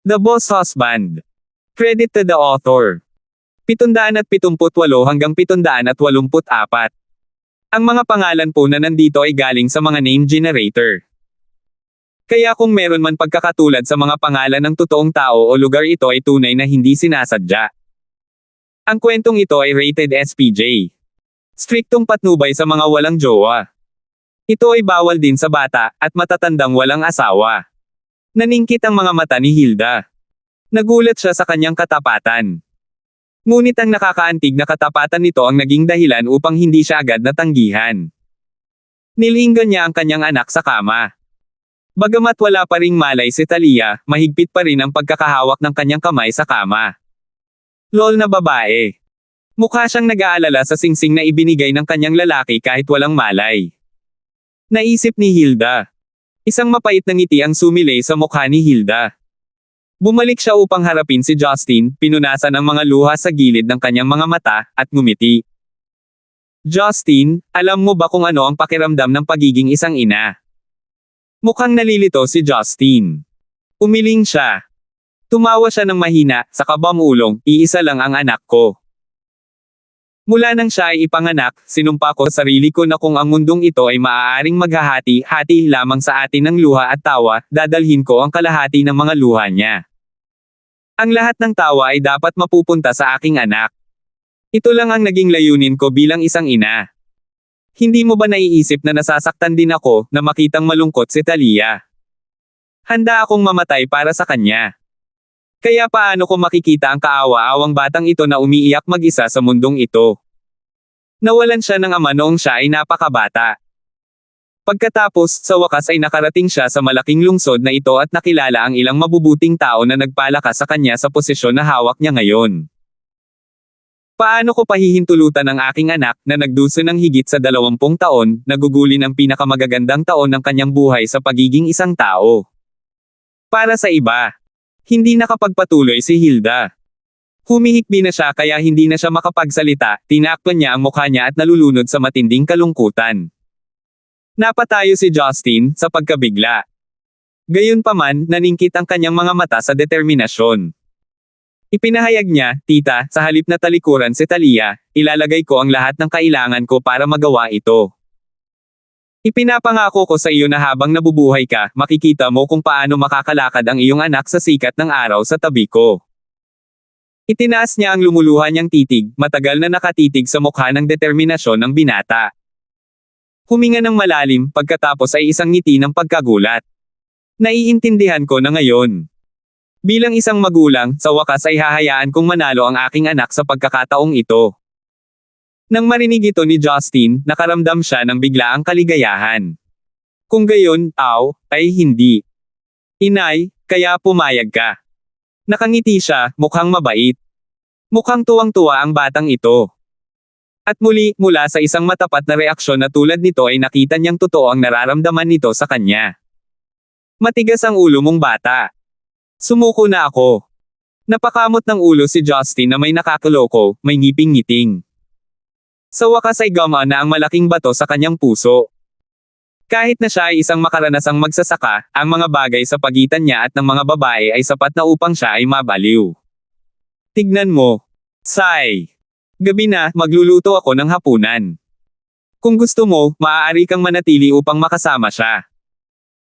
The Boss Husband. Credit to the author. 778 hanggang 784. Ang mga pangalan po na nandito ay galing sa mga name generator. Kaya kung meron man pagkakatulad sa mga pangalan ng totoong tao o lugar, ito ay tunay na hindi sinasadya. Ang kwentong ito ay rated SPJ. Striktong patnubay sa mga walang jowa. Ito ay bawal din sa bata at matatandang walang asawa. Naningkit ang mga mata ni Hilda. Nagulat siya sa kanyang katapatan. Ngunit ang nakakaantig na katapatan nito ang naging dahilan upang hindi siya agad natanggihan. Nilinggan niya ang kanyang anak sa kama. Bagamat wala pa ring malay si Talia, mahigpit pa rin ang pagkakahawak ng kanyang kamay sa kama. Lol na babae. Mukha siyang nag-aalala sa singsing na ibinigay ng kanyang lalaki kahit walang malay. Naisip ni Hilda. Isang mapait na ngiti ang sumilay sa mukha ni Hilda. Bumalik siya upang harapin si Justin, pinunasan ang mga luha sa gilid ng kanyang mga mata, at ngumiti. Justin, alam mo ba kung ano ang pakiramdam ng pagiging isang ina? Mukhang nalilito si Justin. Umiling siya. Tumawa siya ng mahina, sa kabamulong, iisa lang ang anak ko. Mula nang siya ay ipanganak, sinumpa ko sa sarili ko na kung ang mundong ito ay maaaring maghahati-hati lamang sa atin ng luha at tawa, dadalhin ko ang kalahati ng mga luha niya. Ang lahat ng tawa ay dapat mapupunta sa aking anak. Ito lang ang naging layunin ko bilang isang ina. Hindi mo ba naiisip na nasasaktan din ako na makitang malungkot si Talia? Handa akong mamatay para sa kanya. Kaya paano ko makikita ang kaawa-awang batang ito na umiiyak mag-isa sa mundong ito? Nawalan siya ng ama noong siya ay napakabata. Pagkatapos, sa wakas ay nakarating siya sa malaking lungsod na ito at nakilala ang ilang mabubuting tao na nagpalakas sa kanya sa posisyon na hawak niya ngayon. Paano ko pahihintulutan ang aking anak na nagduso ng higit sa 20 taon, naguguli ng pinakamagagandang taon ng kanyang buhay sa pagiging isang tao? Para sa iba. Hindi nakapagpatuloy si Hilda. Humihikbi na siya kaya hindi na siya makapagsalita, tinakpan niya ang mukha niya at nalulunod sa matinding kalungkutan. Napatayo si Justin sa pagkabigla. Gayunpaman, naningkit ang kanyang mga mata sa determinasyon. Ipinahayag niya, tita, sa halip na talikuran si Talia, ilalagay ko ang lahat ng kailangan ko para magawa ito. Ipinapangako ko sa iyo na habang nabubuhay ka, makikita mo kung paano makakalakad ang iyong anak sa sikat ng araw sa tabi ko. Itinaas niya ang lumuluha niyang titig, matagal na nakatitig sa mukha ng determinasyon ng binata. Huminga ng malalim, pagkatapos ay isang ngiti ng pagkagulat. Naiintindihan ko na ngayon. Bilang isang magulang, sa wakas ay hahayaan kong manalo ang aking anak sa pagkakataong ito. Nang marinig ito ni Justin, nakaramdam siya ng biglaang kaligayahan. Kung gayon, ay hindi. Inay, kaya pumayag ka. Nakangiti siya, mukhang mabait. Mukhang tuwang-tuwa ang batang ito. At muli, mula sa isang matapat na reaksyon na tulad nito ay nakita niyang totoo ang nararamdaman nito sa kanya. Matigas ang ulo mong bata. Sumuko na ako. Napakamot ng ulo si Justin na may nakakaloko, may ngiping-ngiting. Sa wakas ay gumaan na ang malaking bato sa kanyang puso. Kahit na siya ay isang makaranasang magsasaka, ang mga bagay sa pagitan niya at ng mga babae ay sapat na upang siya ay mabaliw. Tignan mo. Say. Gabi na, magluluto ako ng hapunan. Kung gusto mo, maaari kang manatili upang makasama siya.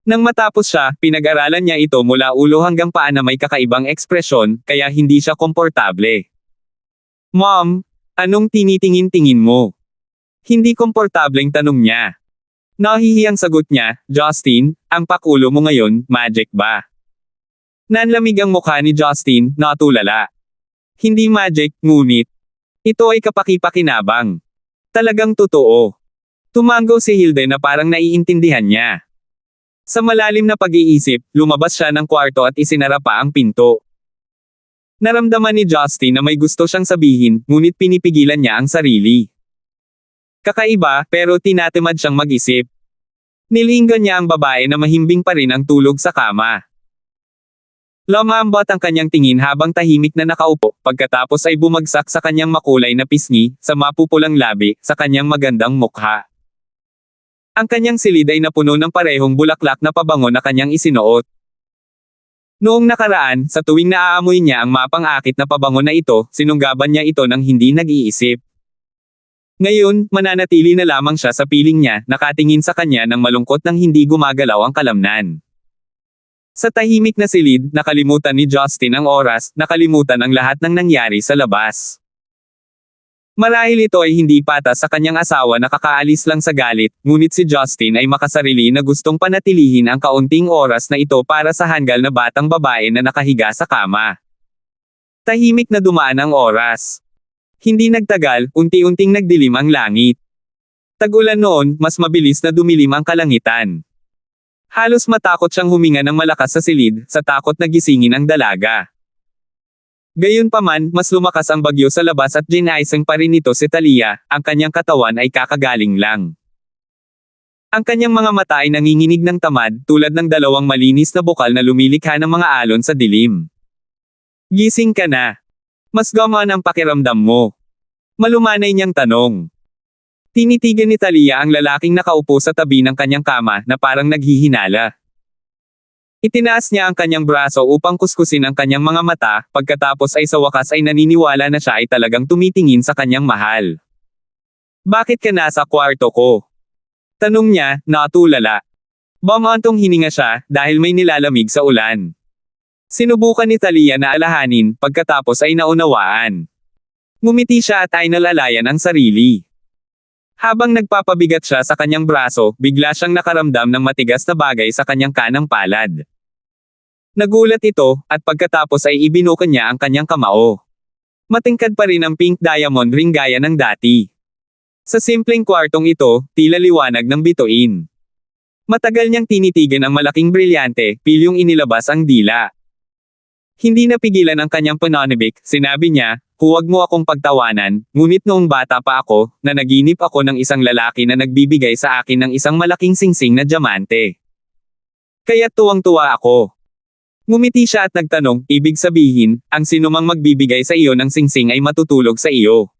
Nang matapos siya, pinag-aralan niya ito mula ulo hanggang paa na may kakaibang ekspresyon, kaya hindi siya komportable. Mom, anong tinitingin-tingin mo? Hindi komportableng tanong niya. Nahihiyang sagot niya, Justin, ang pakulo mo ngayon, magic ba? Nanlamig ang mukha ni Justin, natulala. Hindi magic, ngunit ito ay kapaki-pakinabang. Talagang totoo. Tumango si Hilda na parang naiintindihan niya. Sa malalim na pag-iisip, lumabas siya ng kwarto at isinara pa ang pinto. Naramdaman ni Justin na may gusto siyang sabihin, ngunit pinipigilan niya ang sarili. Kakaiba, pero tinatamad siyang mag-isip. Nilinggan niya ang babae na mahimbing pa rin ang tulog sa kama. Lumambot ang kanyang tingin habang tahimik na nakaupo, pagkatapos ay bumagsak sa kanyang makulay na pisngi, sa mapupulang labi, sa kanyang magandang mukha. Ang kanyang silid ay napuno ng parehong bulaklak na pabango na kanyang isinuot. Noong nakaraan, sa tuwing naaamoy niya ang mapang-akit na pabango na ito, sinunggaban niya ito ng hindi nag-iisip. Ngayon, mananatili na lamang siya sa piling niya, nakatingin sa kanya ng malungkot nang hindi gumagalaw ang kalamnan. Sa tahimik na silid, nakalimutan ni Justin ang oras, nakalimutan ang lahat ng nangyari sa labas. Marahil ito ay hindi patas sa kanyang asawa na kakaalis lang sa galit, ngunit si Justin ay makasarili na gustong panatilihin ang kaunting oras na ito para sa hanggal na batang babae na nakahiga sa kama. Tahimik na dumaan ang oras. Hindi nagtagal, unti-unting nagdilim ang langit. Tag-ulan noon, mas mabilis na dumilim ang kalangitan. Halos matakot siyang huminga ng malakas sa silid, sa takot na gisingin ang dalaga. Gayunpaman, mas lumakas ang bagyo sa labas at ginaisang pa rin ito si Talia, ang kanyang katawan ay kakagaling lang. Ang kanyang mga mata ay nanginginig ng tamad, tulad ng dalawang malinis na bukal na lumilikha ng mga alon sa dilim. Gising ka na. Mas gumaan ang pakiramdam mo. Malumanay niyang tanong. Tinitigan ni Talia ang lalaking nakaupo sa tabi ng kanyang kama na parang naghihinala. Itinaas niya ang kanyang braso upang kuskusin ang kanyang mga mata, pagkatapos ay sa wakas ay naniniwala na siya ay talagang tumitingin sa kanyang mahal. Bakit ka nasa kwarto ko? Tanong niya, natulala. Bumantong hininga siya, dahil may nilalamig sa ulan. Sinubukan ni Talia na alahanin, pagkatapos ay naunawaan. Ngumiti siya at ay nalalayan ang sarili. Habang nagpapabigat siya sa kanyang braso, bigla siyang nakaramdam ng matigas na bagay sa kanyang kanang palad. Nagulat ito, at pagkatapos ay ibinukan niya ang kanyang kamao. Matingkad pa rin ang pink diamond ring gaya ng dati. Sa simpleng kwartong ito, tila liwanag ng bituin. Matagal niyang tinitigan ang malaking brilyante, pilyong inilabas ang dila. Hindi napigilan ang kanyang pananabik, sinabi niya, huwag mo akong pagtawanan, ngunit noong bata pa ako, nanaginip ako ng isang lalaki na nagbibigay sa akin ng isang malaking singsing na diamante. Kaya tuwang-tuwa ako. Ngumiti siya at nagtanong, ibig sabihin, ang sinumang magbibigay sa iyo ng singsing ay matutulog sa iyo.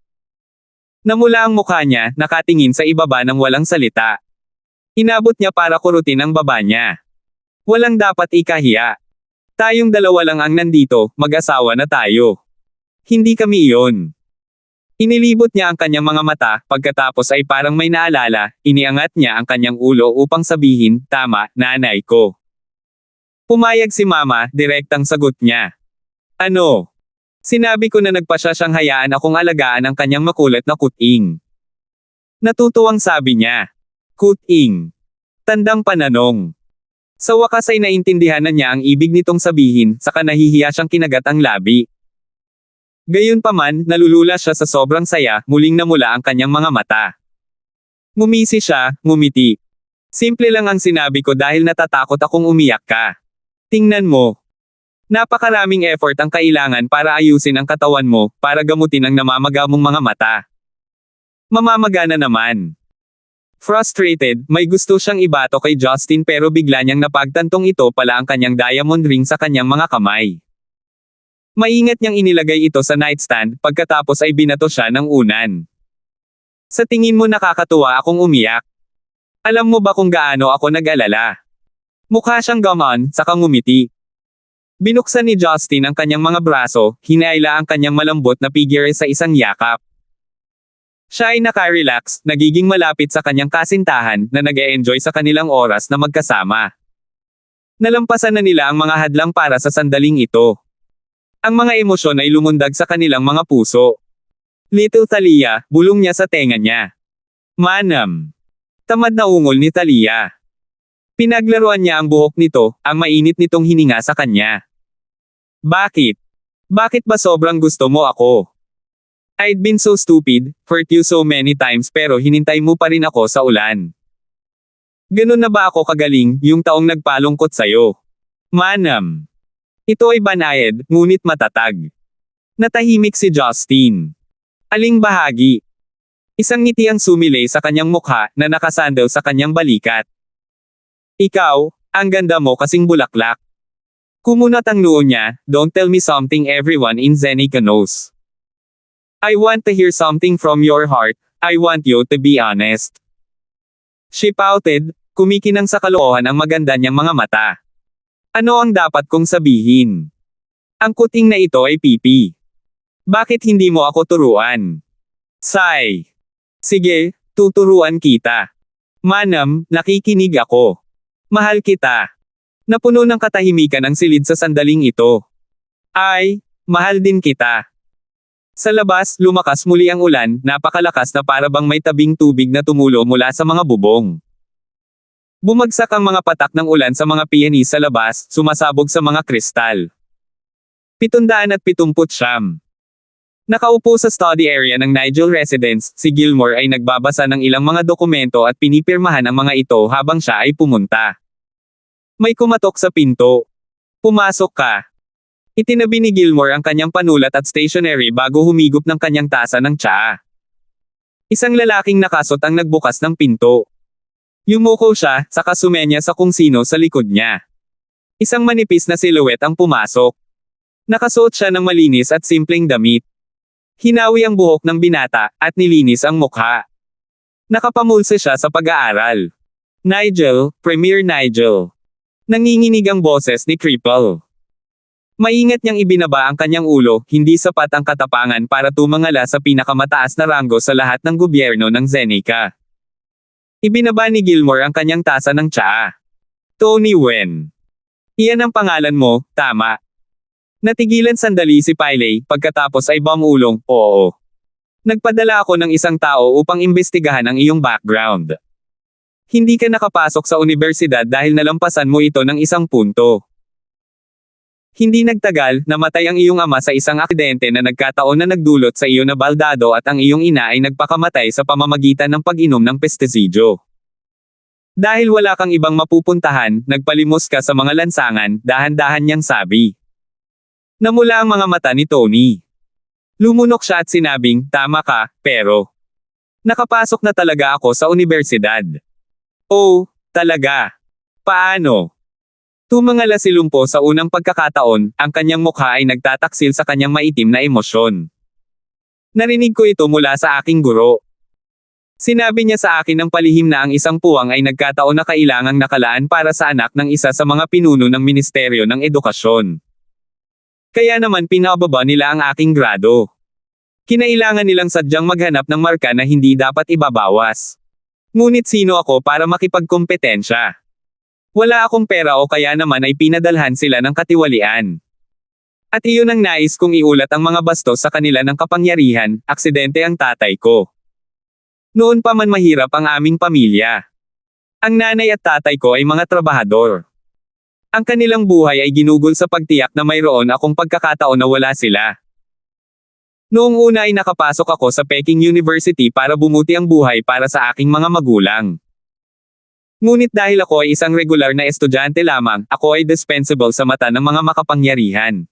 Namula ang mukha niya, nakatingin sa ibaba ng walang salita. Inabot niya para kurutin ang baba niya. Walang dapat ikahiya. Tayong dalawa lang ang nandito, mag-asawa na tayo. Hindi kami iyon. Inilibot niya ang kanyang mga mata, pagkatapos ay parang may naalala, iniangat niya ang kanyang ulo upang sabihin, tama, nanay ko. Pumayag si mama, direktang sagot niya. Ano? Sinabi ko na nagpasya siyang hayaan akong alagaan ang kanyang makulit na kuting. Natutuwang sabi niya. Kuting. Tandang pananong. Sa wakas ay naintindihan na niya ang ibig nitong sabihin, saka nahihiya siyang kinagat ang labi. Gayunpaman, nalulula siya sa sobrang saya, muling namula ang kanyang mga mata. Ngumisi siya, ngumiti. Simple lang ang sinabi ko dahil natatakot akong umiyak ka. Tingnan mo. Napakaraming effort ang kailangan para ayusin ang katawan mo, para gamutin ang namamaga mong mga mata. Mamamaga na naman. Frustrated, may gusto siyang ibato kay Justin pero bigla niyang napagtantong ito pala ang kanyang diamond ring sa kanyang mga kamay. Maingat niyang inilagay ito sa nightstand, pagkatapos ay binato siya ng unan. Sa tingin mo nakakatuwa akong umiyak? Alam mo ba kung gaano ako nag-alala? Mukha siyang gaman, saka ngumiti. Binuksan ni Justin ang kanyang mga braso, hinayla ang kanyang malambot na figure sa isang yakap. Siya ay naka-relax, nagiging malapit sa kanyang kasintahan, na nag-e-enjoy sa kanilang oras na magkasama. Nalampasan na nila ang mga hadlang para sa sandaling ito. Ang mga emosyon ay lumundag sa kanilang mga puso. Little Talia, bulong niya sa tenga niya. Manam. Tamad na ungol ni Talia. Pinaglaruan niya ang buhok nito, ang mainit nitong hininga sa kanya. Bakit? Bakit ba sobrang gusto mo ako? I'd been so stupid, hurt you so many times pero hinintay mo pa rin ako sa ulan. Ganun na ba ako kagaling, yung taong nagpalungkot sa'yo? Manam. Ito ay banayad, ngunit matatag. Natahimik si Justin. Aling bahagi? Isang ngiti ang sumilay sa kanyang mukha, na nakasandal sa kanyang balikat. Ikaw, ang ganda mo kasing bulaklak. Kumunat ang noo niya, don't tell me something everyone in Zenica knows. I want to hear something from your heart, I want you to be honest. She pouted, kumikinang sa kaloohan ang maganda niyang mga mata. Ano ang dapat kong sabihin? Ang kuting na ito ay pipi. Bakit hindi mo ako turuan? Sigh. Sige, tuturuan kita. Manam, nakikinig ako. Mahal kita. Napuno ng katahimikan ang silid sa sandaling ito. Ay, mahal din kita. Sa labas, lumakas muli ang ulan, napakalakas na para bang may tabing tubig na tumulo mula sa mga bubong. Bumagsak ang mga patak ng ulan sa mga piyanis sa labas, sumasabog sa mga kristal. 779. Nakaupo sa study area ng Nigel residence, si Gilmore ay nagbabasa ng ilang mga dokumento at pinipirmahan ang mga ito habang siya ay pumunta. May kumatok sa pinto. Pumasok ka. Itinabi ni Gilmore ang kanyang panulat at stationery bago humigop ng kanyang tasa ng tsaa. Isang lalaking nakasot ang nagbukas ng pinto. Yumuko siya, saka sumenya sa kung sino sa likod niya. Isang manipis na silhouette ang pumasok. Nakasuot siya ng malinis at simpleng damit. Hinawi ang buhok ng binata, at nilinis ang mukha. Nakapamulse siya sa pag-aaral. Nigel, Premier Nigel. Nanginginig ang boses ni Cripple. Maingat niyang ibinaba ang kanyang ulo, hindi sapat ang katapangan para tumangala sa pinakamataas na ranggo sa lahat ng gobyerno ng Zeneca. Ibinaba ni Gilmore ang kanyang tasa ng tsaa. Tony Wen. Iyan ang pangalan mo, tama. Natigilan sandali si Piley, pagkatapos ay bumulong, oo. Nagpadala ako ng isang tao upang imbestigahan ang iyong background. Hindi ka nakapasok sa universidad dahil nalampasan mo ito ng isang punto. Hindi nagtagal, namatay ang iyong ama sa isang aksidente na nagkataon na nagdulot sa iyo na baldado at ang iyong ina ay nagpakamatay sa pamamagitan ng pag-inom ng pestisidyo. Dahil wala kang ibang mapupuntahan, nagpalimos ka sa mga lansangan, dahan-dahan niyang sabi. Namula ang mga mata ni Tony. Lumunok siya at sinabing, tama ka, pero nakapasok na talaga ako sa universidad. Oh, talaga? Paano? Tumangala si Lumpo sa unang pagkakataon, ang kanyang mukha ay nagtataksil sa kanyang maitim na emosyon. Narinig ko ito mula sa aking guro. Sinabi niya sa akin ng palihim na ang isang puwang ay nagkataon na kailangang nakalaan para sa anak ng isa sa mga pinuno ng Ministeryo ng Edukasyon. Kaya naman pinababa nila ang aking grado. Kinailangan nilang sadyang maghanap ng marka na hindi dapat ibabawas. Ngunit sino ako para makipagkompetensya? Wala akong pera o kaya naman ay pinadalhan sila ng katiwalian. At iyon ang nais kong iulat ang mga bastos sa kanila ng kapangyarihan, aksidente ang tatay ko. Noon pa man mahirap ang aming pamilya. Ang nanay at tatay ko ay mga trabahador. Ang kanilang buhay ay ginugol sa pagtiyak na mayroon akong pagkakataon na wala sila. Noong una ay nakapasok ako sa Peking University para bumuti ang buhay para sa aking mga magulang. Ngunit dahil ako ay isang regular na estudyante lamang, ako ay dispensable sa mata ng mga makapangyarihan.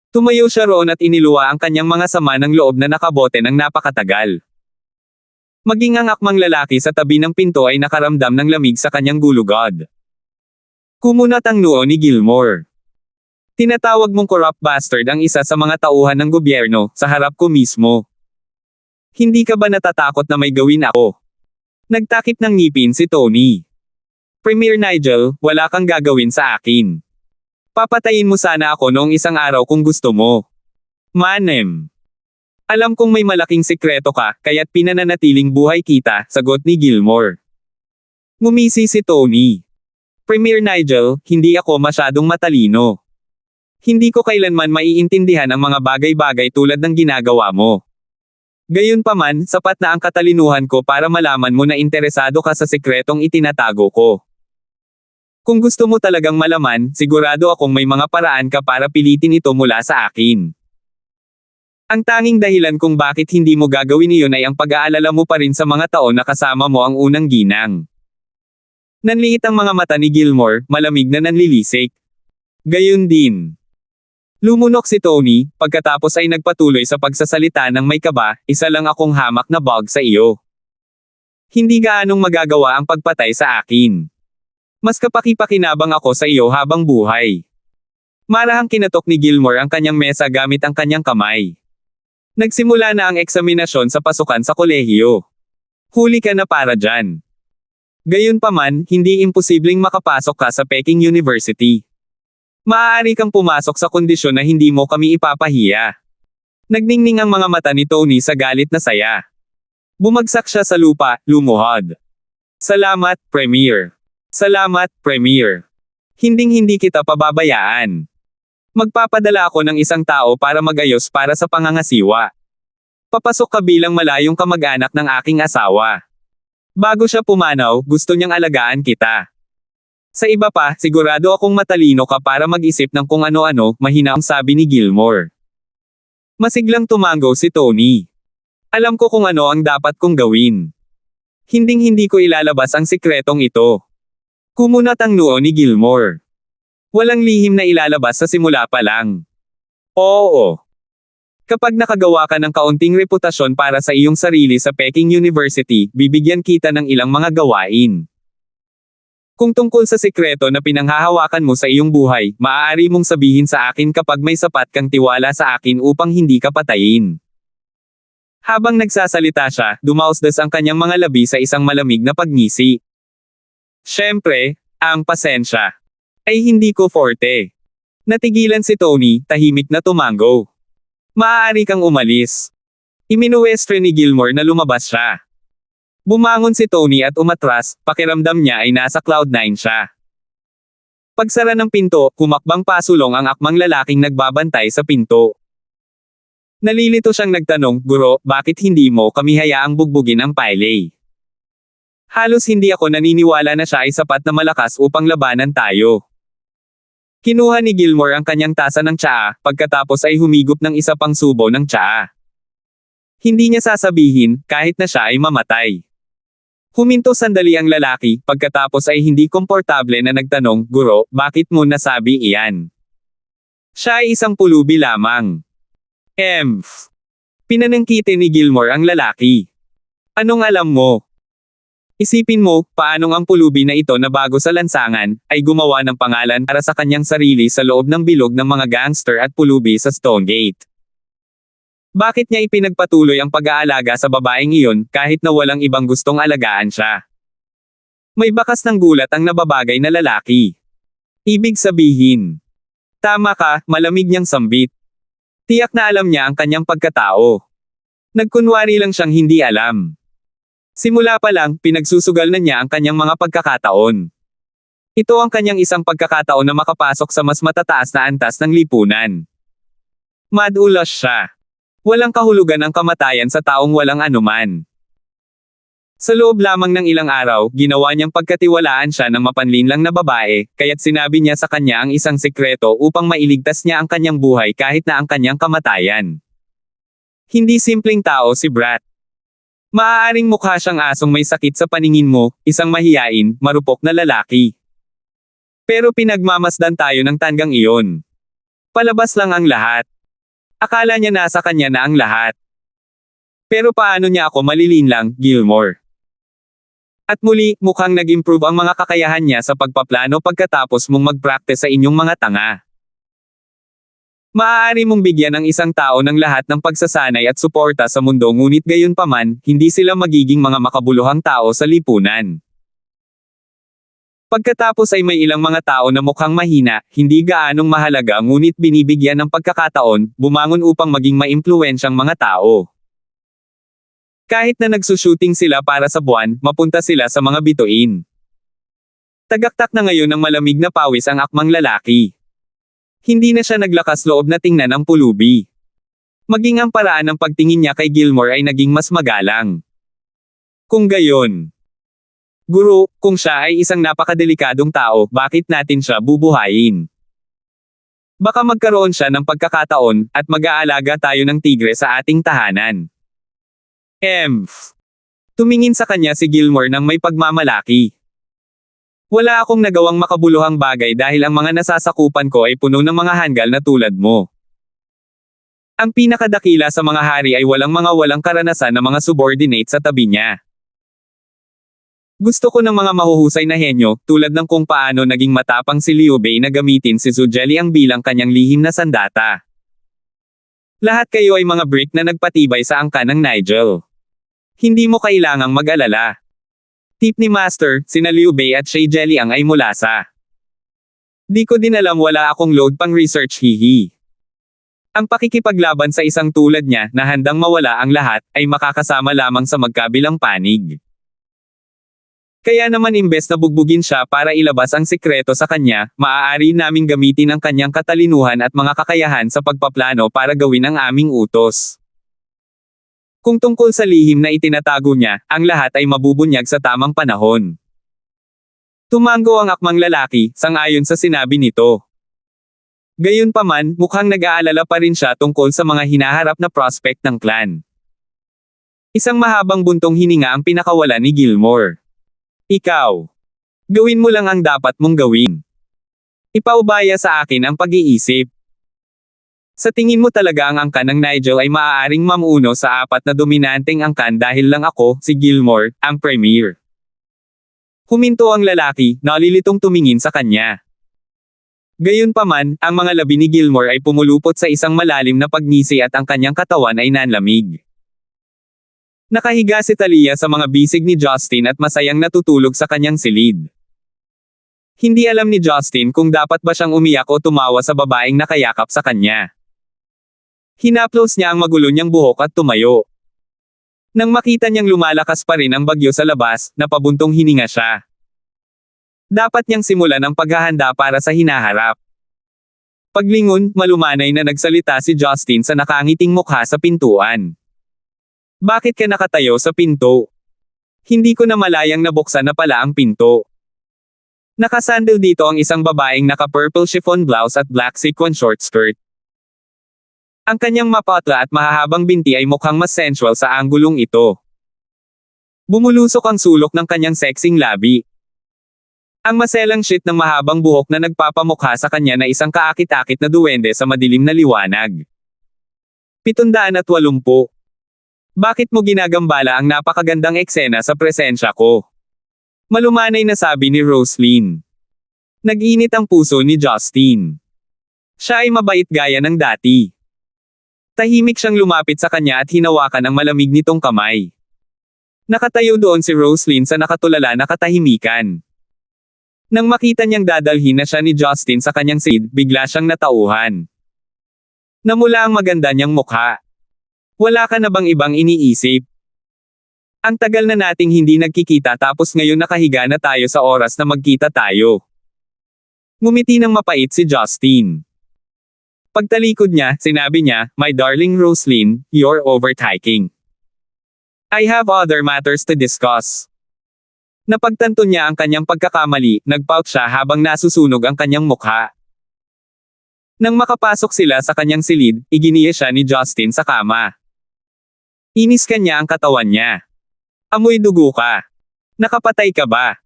Tumayo siya roon at iniluwa ang kanyang mga sama ng loob na nakabote ng napakatagal. Maging ang akmang lalaki sa tabi ng pinto ay nakaramdam ng lamig sa kanyang gulugod. Kumunat ang noo ni Gilmore. Tinatawag mong corrupt bastard ang isa sa mga tauhan ng gobyerno, sa harap ko mismo. Hindi ka ba natatakot na may gawin ako? Nagtakip ng ngipin si Tony. Premier Nigel, wala kang gagawin sa akin. Papatayin mo sana ako noong isang araw kung gusto mo. Manem. Alam kong may malaking sikreto ka, kaya't pinananatiling buhay kita, sagot ni Gilmore. Ngumisi si Tony. Premier Nigel, hindi ako masyadong matalino. Hindi ko kailanman maiintindihan ang mga bagay-bagay tulad ng ginagawa mo. Gayunpaman, sapat na ang katalinuhan ko para malaman mo na interesado ka sa sikretong itinatago ko. Kung gusto mo talagang malaman, sigurado akong may mga paraan ka para pilitin ito mula sa akin. Ang tanging dahilan kung bakit hindi mo gagawin iyon ay ang pag-aalala mo pa rin sa mga taon na kasama mo ang unang ginang. Nanliit ang mga mata ni Gilmore, malamig na nanlilisik. Gayun din. Lumunok si Tony, pagkatapos ay nagpatuloy sa pagsasalita ng may kaba, isa lang akong hamak na bug sa iyo. Hindi gaanong magagawa ang pagpatay sa akin. Mas kapaki-pakinabang ako sa iyo habang buhay. Marahang kinatok ni Gilmore ang kanyang mesa gamit ang kanyang kamay. Nagsimula na ang eksaminasyon sa pasukan sa kolehiyo. Huli ka na para dyan. Gayunpaman, hindi imposibleng makapasok ka sa Peking University. Maaari kang pumasok sa kondisyon na hindi mo kami ipapahiya. Nagningning ang mga mata ni Tony sa galit na saya. Bumagsak siya sa lupa, lumuhod. Salamat, Premier. Salamat, Premier. Hinding-hindi kita pababayaan. Magpapadala ako ng isang tao para magayos para sa pangangasiwa. Papasok ka bilang malayong kamag-anak ng aking asawa. Bago siya pumanaw, gusto niyang alagaan kita. Sa iba pa, sigurado akong matalino ka para mag-isip ng kung ano-ano, mahina ang sabi ni Gilmore. Masiglang tumango si Tony. Alam ko kung ano ang dapat kong gawin. Hinding-hindi ko ilalabas ang sikretong ito. Kumunat ang noo ni Gilmore. Walang lihim na ilalabas sa simula pa lang. Oo. Kapag nakagawa ka ng kaunting reputasyon para sa iyong sarili sa Peking University, bibigyan kita ng ilang mga gawain. Kung tungkol sa sikreto na pinanghahawakan mo sa iyong buhay, maaari mong sabihin sa akin kapag may sapat kang tiwala sa akin upang hindi ka patayin. Habang nagsasalita siya, dumausdas ang kanyang mga labi sa isang malamig na pagngisi. Siyempre, ang pasensya ay hindi ko forte. Natigilan si Tony, tahimik na tumango. Maaari kang umalis. Iminuwestre ni Gilmore na lumabas siya. Bumangon si Tony at umatras, pakiramdam niya ay nasa cloud 9 siya. Pagsara ng pinto, humakbang pasulong ang akmang lalaking nagbabantay sa pinto. Nalilito siyang nagtanong, Guro, bakit hindi mo kami hayaang bugbugin ang Piley? Halos hindi ako naniniwala na siya ay sapat na malakas upang labanan tayo. Kinuha ni Gilmore ang kanyang tasa ng tsaa, pagkatapos ay humigop ng isa pang subo ng tsaa. Hindi niya sasabihin, kahit na siya ay mamatay. Huminto sandali ang lalaki, pagkatapos ay hindi komportable na nagtanong, Guro, bakit mo nasabi iyan? Siya ay isang pulubi lamang. Pinanangkiti ni Gilmore ang lalaki. Anong alam mo? Isipin mo, paanong ang pulubi na ito na bago sa lansangan, ay gumawa ng pangalan para sa kanyang sarili sa loob ng bilog ng mga gangster at pulubi sa Stonegate. Bakit niya ipinagpatuloy ang pag-aalaga sa babaeng iyon, kahit na walang ibang gustong alagaan siya? May bakas ng gulat ang nababagay na lalaki. Ibig sabihin. Tama ka, malamig niyang sambit. Tiyak na alam niya ang kanyang pagkatao. Nagkunwari lang siyang hindi alam. Simula pa lang, pinagsusugal na niya ang kanyang mga pagkakataon. Ito ang kanyang isang pagkakataon na makapasok sa mas matataas na antas ng lipunan. Madulas siya. Walang kahulugan ang kamatayan sa taong walang anuman. Sa loob lamang ng ilang araw, ginawa niyang pagkatiwalaan siya ng mapanlinlang na babae, kaya't sinabi niya sa kanya ang isang sikreto upang mailigtas niya ang kanyang buhay kahit na ang kanyang kamatayan. Hindi simpleng tao si Brat. Maaaring mukha siyang asong may sakit sa paningin mo, isang mahiyain, marupok na lalaki. Pero pinagmamasdan tayo ng tanggang iyon. Palabas lang ang lahat. Akala niya nasa kanya na ang lahat. Pero paano niya ako malilinlang, Gilmore? At muli, mukhang nag-improve ang mga kakayahan niya sa pagpaplano pagkatapos mong mag-practice sa inyong mga tanga. Maaari mong bigyan ng isang tao ng lahat ng pagsasanay at suporta sa mundo ngunit gayunpaman, hindi sila magiging mga makabuluhang tao sa lipunan. Pagkatapos ay may ilang mga tao na mukhang mahina, hindi gaanong mahalaga ngunit binibigyan ng pagkakataon, bumangon upang maging maimpluwensyang mga tao. Kahit na nagsushooting sila para sa buwan, mapunta sila sa mga bituin. Tagaktak na ngayon ng malamig na pawis ang akmang lalaki. Hindi na siya naglakas loob na tingnan ang pulubi. Maging ang paraan ng pagtingin niya kay Gilmore ay naging mas magalang. Kung gayon, Guro, kung siya ay isang napakadelikadong tao, bakit natin siya bubuhayin? Baka magkaroon siya ng pagkakataon, at mag-aalaga tayo ng tigre sa ating tahanan. Tumingin sa kanya si Gilmore ng may pagmamalaki. Wala akong nagawang makabuluhang bagay dahil ang mga nasasakupan ko ay puno ng mga hanggal na tulad mo. Ang pinakadakila sa mga hari ay walang karanasan na mga subordinate sa tabi niya. Gusto ko ng mga mahuhusay na henyo, tulad ng kung paano naging matapang si Liu Bei na gamitin si Zhu Zheliang bilang kanyang lihim na sandata. Lahat kayo ay mga brick na nagpatibay sa angkan ng Nigel. Hindi mo kailangang mag-alala. Tip ni Master, sina Liu Bei at Shay Jelly ang ay mulasa. Di ko din alam, wala akong load pang research, hihi. Ang pakikipaglaban sa isang tulad niya na handang mawala ang lahat ay makakasama lamang sa magkabilang panig. Kaya naman imbes na bugbugin siya para ilabas ang sikreto sa kanya, maaari naming gamitin ang kanyang katalinuhan at mga kakayahan sa pagpaplano para gawin ang aming utos. Kung tungkol sa lihim na itinatago niya, ang lahat ay mabubunyag sa tamang panahon. Tumango ang akmang lalaki, sang-ayon sa sinabi nito. Gayunpaman, mukhang nag-aalala pa rin siya tungkol sa mga hinaharap na prospect ng clan. Isang mahabang buntong hininga ang pinakawala ni Gilmore. Ikaw. Gawin mo lang ang dapat mong gawin. Ipaubaya sa akin ang pag-iisip. Sa tingin mo talaga ang angkan ng Nigel ay maaaring mamuno sa 4 na dominanteng angkan dahil lang ako, si Gilmore, ang premier? Huminto ang lalaki, nalilitong tumingin sa kanya. Gayunpaman, ang mga labi ni Gilmore ay pumulupot sa isang malalim na pagngisi at ang kanyang katawan ay nanlamig. Nakahiga si Talia sa mga bisig ni Justin at masayang natutulog sa kanyang silid. Hindi alam ni Justin kung dapat ba siyang umiyak o tumawa sa babaeng nakayakap sa kanya. Hinaplos niya ang magulo niyang buhok at tumayo. Nang makita niyang lumalakas pa rin ang bagyo sa labas, napabuntong hininga siya. Dapat niyang simulan ang paghahanda para sa hinaharap. Paglingon, malumanay na nagsalita si Justin sa nakangiting mukha sa pintuan. Bakit ka nakatayo sa pinto? Hindi ko na malayang nabuksan na pala ang pinto. Nakasandal dito ang isang babaeng naka-purple chiffon blouse at black sequin short skirt. Ang kanyang mapatla at mahahabang binti ay mukhang mas sensual sa anggulong ito. Bumulusok ang sulok ng kanyang sexing labi. Ang maselang shit ng mahabang buhok na nagpapamukha sa kanya na isang kaakit-akit na duwende sa madilim na liwanag. 780. Bakit mo ginagambala ang napakagandang eksena sa presensya ko? Malumanay na sabi ni Roslyn. Nag-init ang puso ni Justin. Siya ay mabait gaya ng dati. Tahimik siyang lumapit sa kanya at hinawakan ang malamig nitong kamay. Nakatayo doon si Roslyn sa nakatulala na katahimikan. Nang makita niyang dadalhin na siya ni Justin sa kanyang silid, bigla siyang natauhan. Namula ang maganda niyang mukha. Wala ka na bang ibang iniisip? Ang tagal na nating hindi nagkikita tapos ngayon nakahiga na tayo sa oras na magkita tayo. Ngumiti ng mapait si Justin. Pagtalikod niya, sinabi niya, "My darling Roslyn, you're overtaking. I have other matters to discuss." Napagtanto niya ang kanyang pagkakamali, nagpout siya habang nasusunog ang kanyang mukha. Nang makapasok sila sa kanyang silid, iginiya siya ni Justin sa kama. Inis kanya ang katawan niya. Amoy dugo ka. Nakapatay ka ba?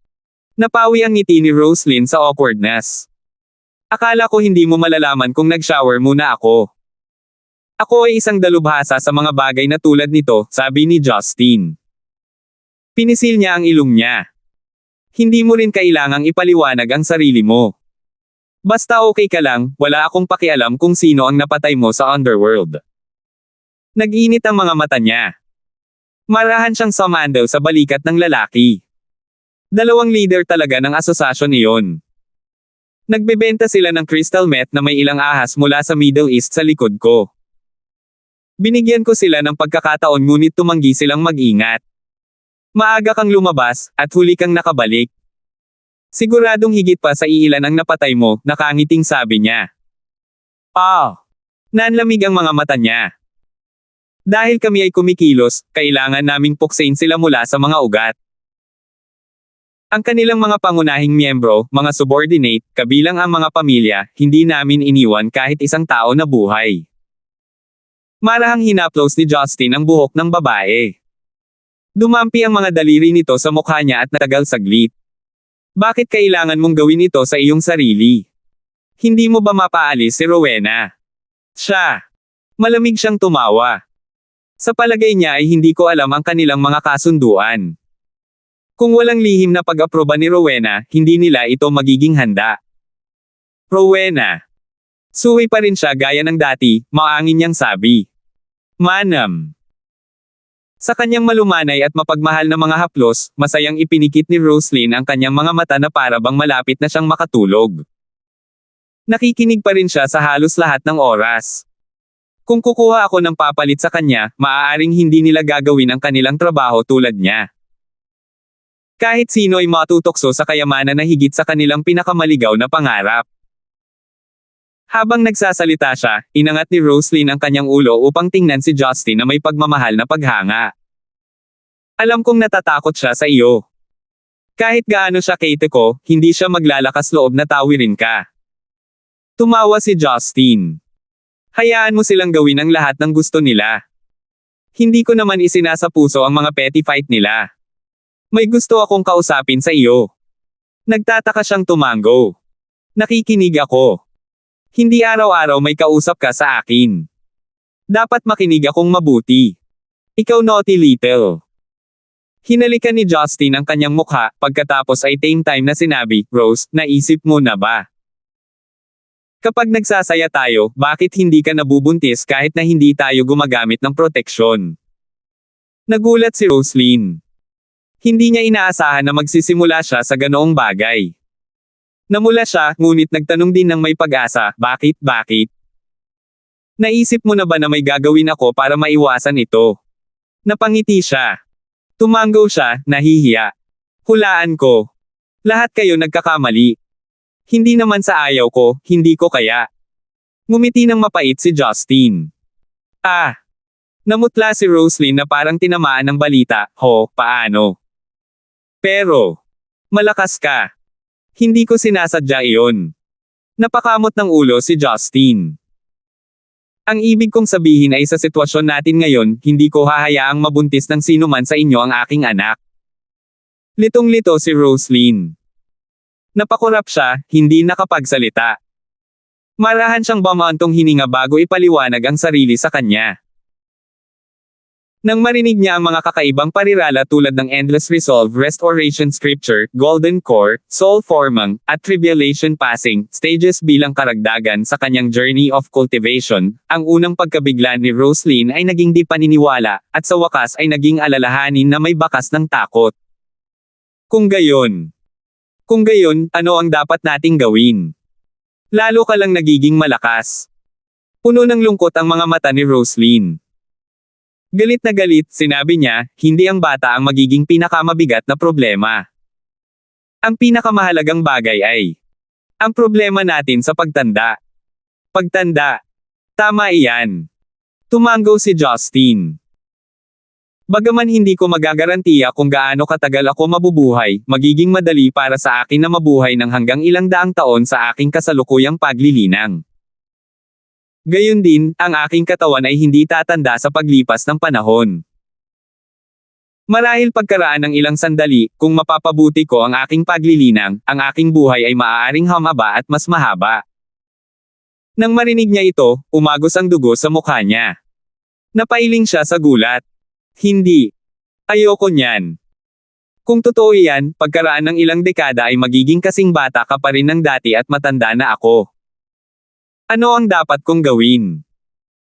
Napawi ang ngiti ni Roslyn sa awkwardness. Akala ko hindi mo malalaman kung nag-shower muna ako. Ako ay isang dalubhasa sa mga bagay na tulad nito, sabi ni Justin. Pinisil niya ang ilong niya. Hindi mo rin kailangang ipaliwanag ang sarili mo. Basta okay ka lang, wala akong pakialam kung sino ang napatay mo sa underworld. Nag-init ang mga mata niya. Marahan siyang sumandal sa balikat ng lalaki. 2 leader talaga ng asosasyon iyon. Nagbebenta sila ng crystal meth na may ilang ahas mula sa Middle East sa likod ko. Binigyan ko sila ng pagkakataon ngunit tumanggi silang mag-ingat. Maaga kang lumabas, at huli kang nakabalik. Siguradong higit pa sa iilan ang napatay mo, nakangiting sabi niya. Nanlamig ang mga mata niya. Dahil kami ay kumikilos, kailangan naming puksain sila mula sa mga ugat. Ang kanilang mga pangunahing miyembro, mga subordinate, kabilang ang mga pamilya, hindi namin iniwan kahit isang tao na buhay. Marahang hinaplos ni Justin ang buhok ng babae. Dumampi ang mga daliri nito sa mukha niya at natagal saglit. Bakit kailangan mong gawin ito sa iyong sarili? Hindi mo ba mapaalis si Rowena? Siya. Malamig siyang tumawa. Sa palagay niya ay hindi ko alam ang kanilang mga kasunduan. Kung walang lihim na pag-aproba ni Rowena, hindi nila ito magiging handa. Rowena. Suwi pa rin siya gaya ng dati, maangin niyang sabi. Manam. Sa kanyang malumanay at mapagmahal na mga haplos, masayang ipinikit ni Roslyn ang kanyang mga mata na para bang malapit na siyang makatulog. Nakikinig pa rin siya sa halos lahat ng oras. Kung kukuha ako ng papalit sa kanya, maaaring hindi nila gagawin ang kanilang trabaho tulad niya. Kahit sino ay matutokso sa kayamanan na higit sa kanilang pinakamaligaw na pangarap. Habang nagsasalita siya, inangat ni Roslyn ang kanyang ulo upang tingnan si Justin na may pagmamahal na paghanga. Alam kong natatakot siya sa iyo. Kahit gaano siya kate ko, hindi siya maglalakas loob na tawirin ka. Tumawa si Justin. Hayaan mo silang gawin ang lahat ng gusto nila. Hindi ko naman isinasapuso ang mga petty fight nila. May gusto akong kausapin sa iyo. Nagtataka siyang tumango. Nakikinig ako. Hindi araw-araw may kausap ka sa akin. Dapat makinig akong mabuti. Ikaw naughty little. Hinalikan ni Justin ang kanyang mukha, pagkatapos ay tame time na sinabi, Rose, naisip mo na ba? Kapag nagsasaya tayo, bakit hindi ka nabubuntis kahit na hindi tayo gumagamit ng proteksyon? Nagulat si Roslyn. Hindi niya inaasahan na magsisimula siya sa ganoong bagay. Namula siya, ngunit nagtanong din ng may pag-asa, bakit? Naisip mo na ba na may gagawin ako para maiwasan ito? Napangiti siya. Tumango siya, nahihiya. Hulaan ko. Lahat kayo nagkakamali. Hindi naman sa ayaw ko, hindi ko kaya. Ngumiti ng mapait si Justin. Namutla si Roslyn na parang tinamaan ng balita, paano? Pero, malakas ka. Hindi ko sinasadya iyon. Napakamot ng ulo si Justin. Ang ibig kong sabihin ay sa sitwasyon natin ngayon, hindi ko hahayaang mabuntis ng sino man sa inyo ang aking anak. Litong-lito si Roslyn. Napakurap siya, hindi nakapagsalita. Marahan siyang bumantong hininga bago ipaliwanag ang sarili sa kanya. Nang marinig niya ang mga kakaibang parirala tulad ng Endless Resolve Restoration Scripture, Golden Core, Soul Forming, at Tribulation Passing, stages bilang karagdagan sa kanyang journey of cultivation, ang unang pagkabigla ni Roslyn ay naging di paniniwala, at sa wakas ay naging alalahanin na may bakas ng takot. Kung gayon, ano ang dapat nating gawin? Lalo ka lang nagiging malakas. Puno ng lungkot ang mga mata ni Roslyn. Galit na galit, sinabi niya, hindi ang bata ang magiging pinakamabigat na problema. Ang pinakamahalagang bagay ay ang problema natin sa pagtanda. Pagtanda. Tama iyan. Tumango si Justin. Bagaman hindi ko magagarantiya kung gaano katagal ako mabubuhay, magiging madali para sa akin na mabuhay ng hanggang ilang daang taon sa aking kasalukuyang paglilinang. Gayon din, ang aking katawan ay hindi tatanda sa paglipas ng panahon. Marahil pagkaraan ng ilang sandali, kung mapapabuti ko ang aking paglilinang, ang aking buhay ay maaaring humaba at mas mahaba. Nang marinig niya ito, umagos ang dugo sa mukha niya. Napailing siya sa gulat. Hindi. Ayoko niyan. Kung totoo iyan, pagkaraan ng ilang dekada ay magiging kasing bata ka pa rin ng dati at matanda na ako. Ano ang dapat kong gawin?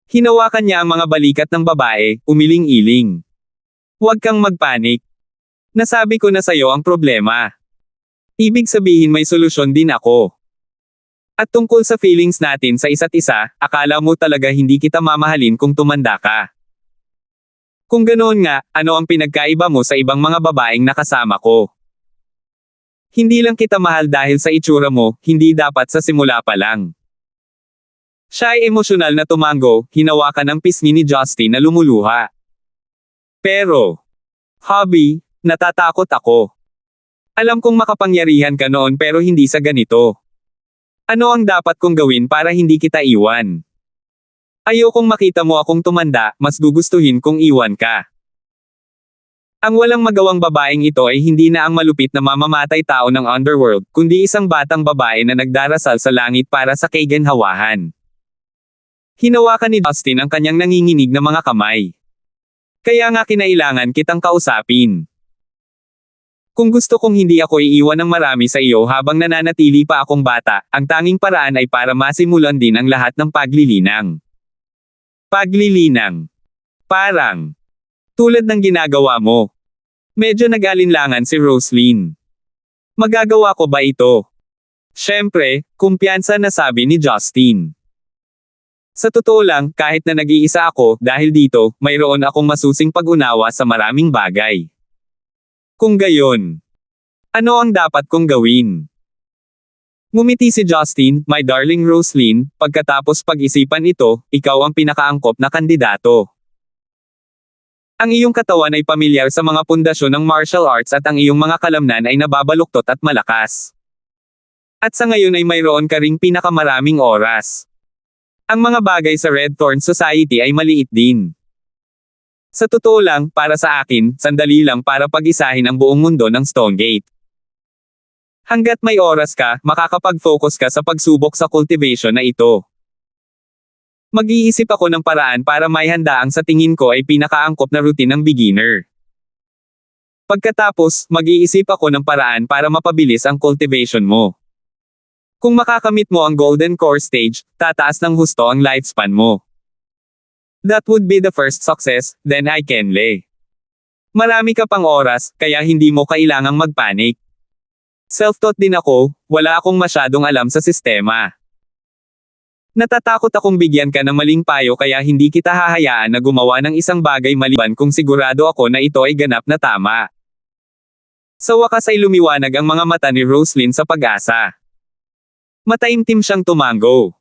Hinawakan niya ang mga balikat ng babae, umiling-iling. Huwag kang magpanik. Nasabi ko na sa'yo ang problema. Ibig sabihin may solusyon din ako. At tungkol sa feelings natin sa isa't isa, akala mo talaga hindi kita mamahalin kung tumanda ka. Kung ganoon nga, ano ang pinagkaiba mo sa ibang mga babaeng nakasama ko? Hindi lang kita mahal dahil sa itsura mo, hindi dapat sa simula pa lang. Siya ay emosyonal na tumango, hinawakan ang pisngi ni Justin na lumuluha. Pero, hubby, natatakot ako. Alam kong makapangyarihan ka noon pero hindi sa ganito. Ano ang dapat kong gawin para hindi kita iwan? Ayokong makita mo akong tumanda, mas gugustuhin kong iwan ka. Ang walang magawang babaeng ito ay hindi na ang malupit na mamamatay tao ng underworld, kundi isang batang babae na nagdarasal sa langit para sa kaginhawahan. Hinawakan ni Justin ang kanyang nanginginig na mga kamay. Kaya nga kinailangan kitang kausapin. Kung gusto kong hindi ako iiwan ng marami sa iyo habang nananatili pa akong bata, ang tanging paraan ay para masimulan din ang lahat ng paglilinang. Paglilinang. Parang. Tulad ng ginagawa mo. Medyo nag-alinlangan si Roslyn. Magagawa ko ba ito? Siyempre, kumpiyansa na sabi ni Justin. Sa totoo lang, kahit na nag-iisa ako, dahil dito, mayroon akong masusing pag-unawa sa maraming bagay. Kung gayon, ano ang dapat kong gawin? Ngumiti si Justin, my darling Roslyn, pagkatapos pag-isipan ito, ikaw ang pinakaangkop na kandidato. Ang iyong katawan ay pamilyar sa mga pundasyon ng martial arts at ang iyong mga kalamnan ay nababaluktot at malakas. At sa ngayon ay mayroon ka ring pinakamaraming oras. Ang mga bagay sa Red Thorn Society ay maliit din. Sa totoo lang, para sa akin, sandali lang para pag-isahin ang buong mundo ng Stonegate. Hanggat may oras ka, makakapag-focus ka sa pagsubok sa cultivation na ito. Mag-iisip ako ng paraan para maihanda ang sa tingin ko ay pinakaangkop na routine ng beginner. Pagkatapos, mag-iisip ako ng paraan para mapabilis ang cultivation mo. Kung makakamit mo ang Golden Core Stage, tataas ng husto ang lifespan mo. That would be the first success, then I can lay. Marami ka pang oras, kaya hindi mo kailangang magpanik. Self-taught din ako, wala akong masyadong alam sa sistema. Natatakot akong bigyan ka ng maling payo kaya hindi kita hahayaan na gumawa ng isang bagay maliban kung sigurado ako na ito ay ganap na tama. Sa wakas ay lumiwanag ang mga mata ni Roslyn sa pag-asa. Mataimtim siyang tumango.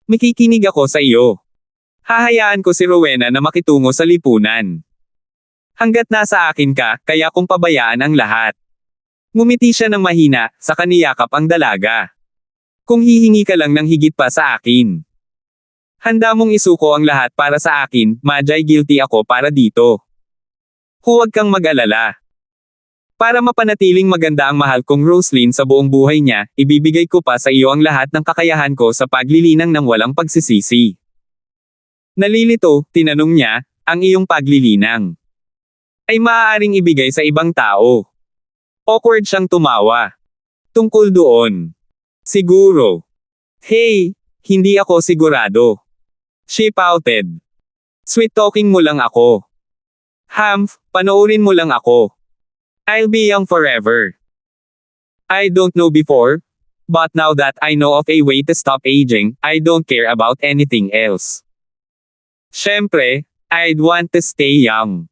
Makikinig ako sa iyo. Hahayaan ko si Rowena na makitungo sa lipunan. Hanggat nasa akin ka, kaya kong pabayaan ang lahat. Ngumiti siya ng mahina, sa kaniyakap ang dalaga. Kung hihingi ka lang ng higit pa sa akin. Handa mong isuko ang lahat para sa akin, Majay, guilty ako para dito. Huwag kang mag-alala. Para mapanatiling maganda ang mahal kong Roslyn sa buong buhay niya, ibibigay ko pa sa iyo ang lahat ng kakayahan ko sa paglilinang ng walang pagsisisi. Nalilito, tinanong niya, ang iyong paglilinang ay maaaring ibigay sa ibang tao. Awkward siyang tumawa. Tungkol doon. Siguro. Hey, hindi ako sigurado. She pouted. Sweet talking mo lang ako. Humph, panoorin mo lang ako. I'll be young forever. I don't know before, but now that I know of a way to stop aging, I don't care about anything else. Siyempre, I'd want to stay young.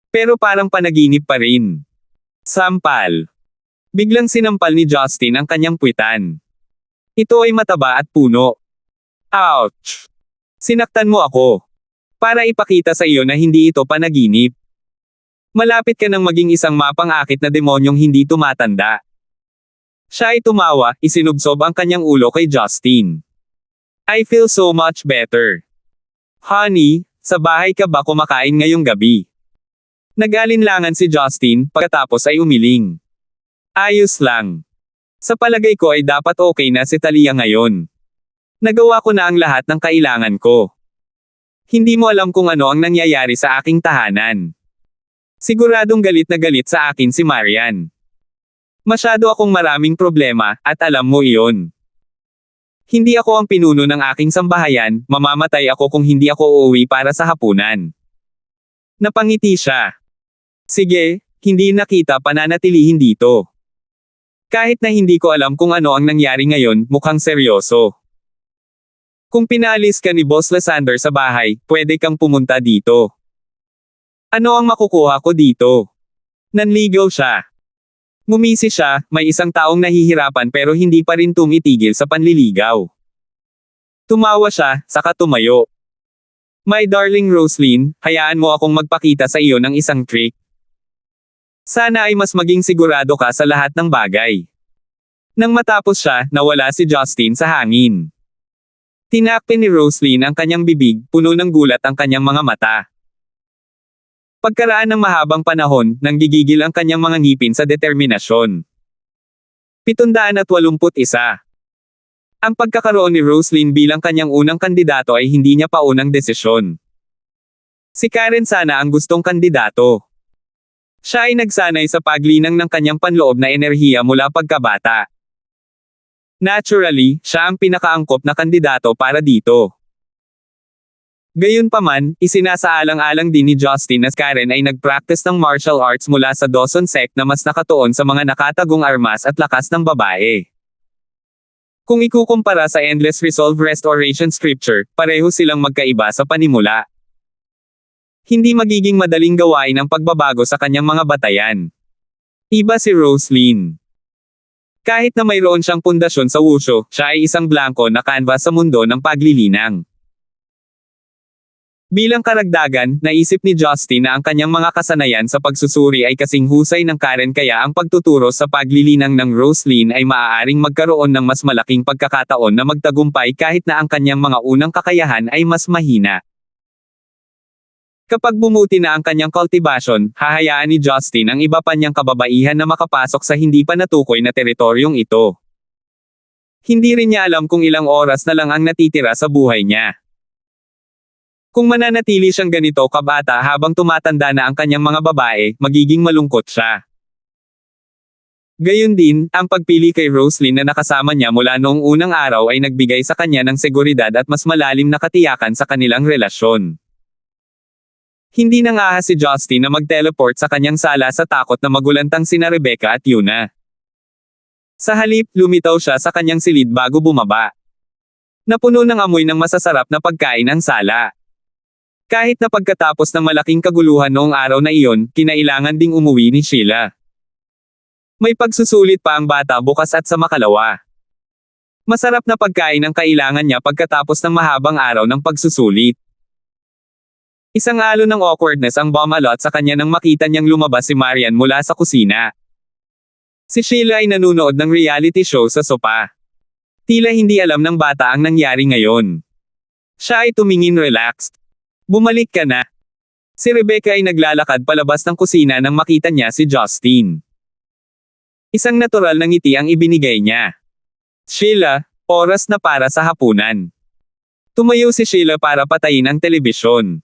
Pero parang panaginip pa rin. Sampal. Biglang sinampal ni Justin ang kanyang puwitan. Ito ay mataba at puno. Ouch! Sinaktan mo ako. Para ipakita sa iyo na hindi ito panaginip. Malapit ka nang maging isang mapang-akit na demonyong hindi tumatanda. Siya ay tumawa, isinubsob ang kanyang ulo kay Justin. I feel so much better. Honey, sa bahay ka ba kumakain ngayong gabi? Nag-alinlangan si Justin, pagkatapos ay umiling. Ayos lang. Sa palagay ko ay dapat okay na si Talia ngayon. Nagawa ko na ang lahat ng kailangan ko. Hindi mo alam kung ano ang nangyayari sa aking tahanan. Siguradong galit na galit sa akin si Marian. Masyado akong maraming problema, at alam mo iyon. Hindi ako ang pinuno ng aking sambahayan, mamamatay ako kung hindi ako uuwi para sa hapunan. Napangiti siya. Sige, hindi na kita pananatilihin dito. Kahit na hindi ko alam kung ano ang nangyari ngayon, mukhang seryoso. Kung pinaalis ka ni Boss Lysander sa bahay, pwede kang pumunta dito. Ano ang makukuha ko dito? Nanligaw siya. Ngumisi siya, may isang taong nahihirapan pero hindi pa rin tumitigil sa panliligaw. Tumawa siya, saka tumayo. My darling Roslyn, hayaan mo akong magpakita sa iyo ng isang trick. Sana ay mas maging sigurado ka sa lahat ng bagay. Nang matapos siya, nawala si Justin sa hangin. Tinakpan ni Roslyn ang kanyang bibig, puno ng gulat ang kanyang mga mata. Pagkaraan ng mahabang panahon, nanggigigil ang kanyang mga ngipin sa determinasyon. 781. Ang pagkakaroon ni Roslyn bilang kanyang unang kandidato ay hindi niya pa unang desisyon. Si Karen sana ang gustong kandidato. Siya ay nagsanay sa paglinang ng kanyang panloob na enerhiya mula pagkabata. Naturally, siya ang pinakaangkop na kandidato para dito. Gayunpaman, isinasaalang-alang din ni Justin na Karen ay nag-practice ng martial arts mula sa Dawson sect na mas nakatuon sa mga nakatagong armas at lakas ng babae. Kung ikukumpara sa Endless Resolve Restoration Scripture, pareho silang magkaiba sa panimula. Hindi magiging madaling gawain ang pagbabago sa kanyang mga batayan. Iba si Roslyn. Kahit na mayroon siyang pundasyon sa wushu, siya ay isang blanko na canvas sa mundo ng paglilinang. Bilang karagdagan, naisip ni Justin na ang kanyang mga kasanayan sa pagsusuri ay kasing husay ng Karen kaya ang pagtuturo sa paglilinang ng Roslyn ay maaaring magkaroon ng mas malaking pagkakataon na magtagumpay kahit na ang kanyang mga unang kakayahan ay mas mahina. Kapag bumuti na ang kanyang cultivation, hahayaan ni Justin ang iba pa niyang kababaihan na makapasok sa hindi pa natukoy na teritoryong ito. Hindi rin niya alam kung ilang oras na lang ang natitira sa buhay niya. Kung mananatili siyang ganito kabata habang tumatanda na ang kanyang mga babae, magiging malungkot siya. Gayun din, ang pagpili kay Roslyn na nakasama niya mula noong unang araw ay nagbigay sa kanya ng seguridad at mas malalim na katiyakan sa kanilang relasyon. Hindi nangahas si Justin na mag-teleport sa kanyang sala sa takot na magulantang sina Rebecca at Yuna. Sa halip, lumitaw siya sa kanyang silid bago bumaba. Napuno ng amoy ng masasarap na pagkain ang sala. Kahit na pagkatapos ng malaking kaguluhan noong araw na iyon, kinailangan ding umuwi ni Sheila. May pagsusulit pa ang bata bukas at sa makalawa. Masarap na pagkain ang kailangan niya pagkatapos ng mahabang araw ng pagsusulit. Isang alo ng awkwardness ang bumalot sa kanya nang makita niyang lumabas si Marian mula sa kusina. Si Sheila ay nanunood ng reality show sa sopa. Tila hindi alam ng bata ang nangyari ngayon. Siya ay tumingin relaxed. Bumalik ka na. Si Rebecca ay naglalakad palabas ng kusina nang makita niya si Justin. Isang natural na ngiti ang ibinigay niya. Sheila, oras na para sa hapunan. Tumayo si Sheila para patayin ang telebisyon.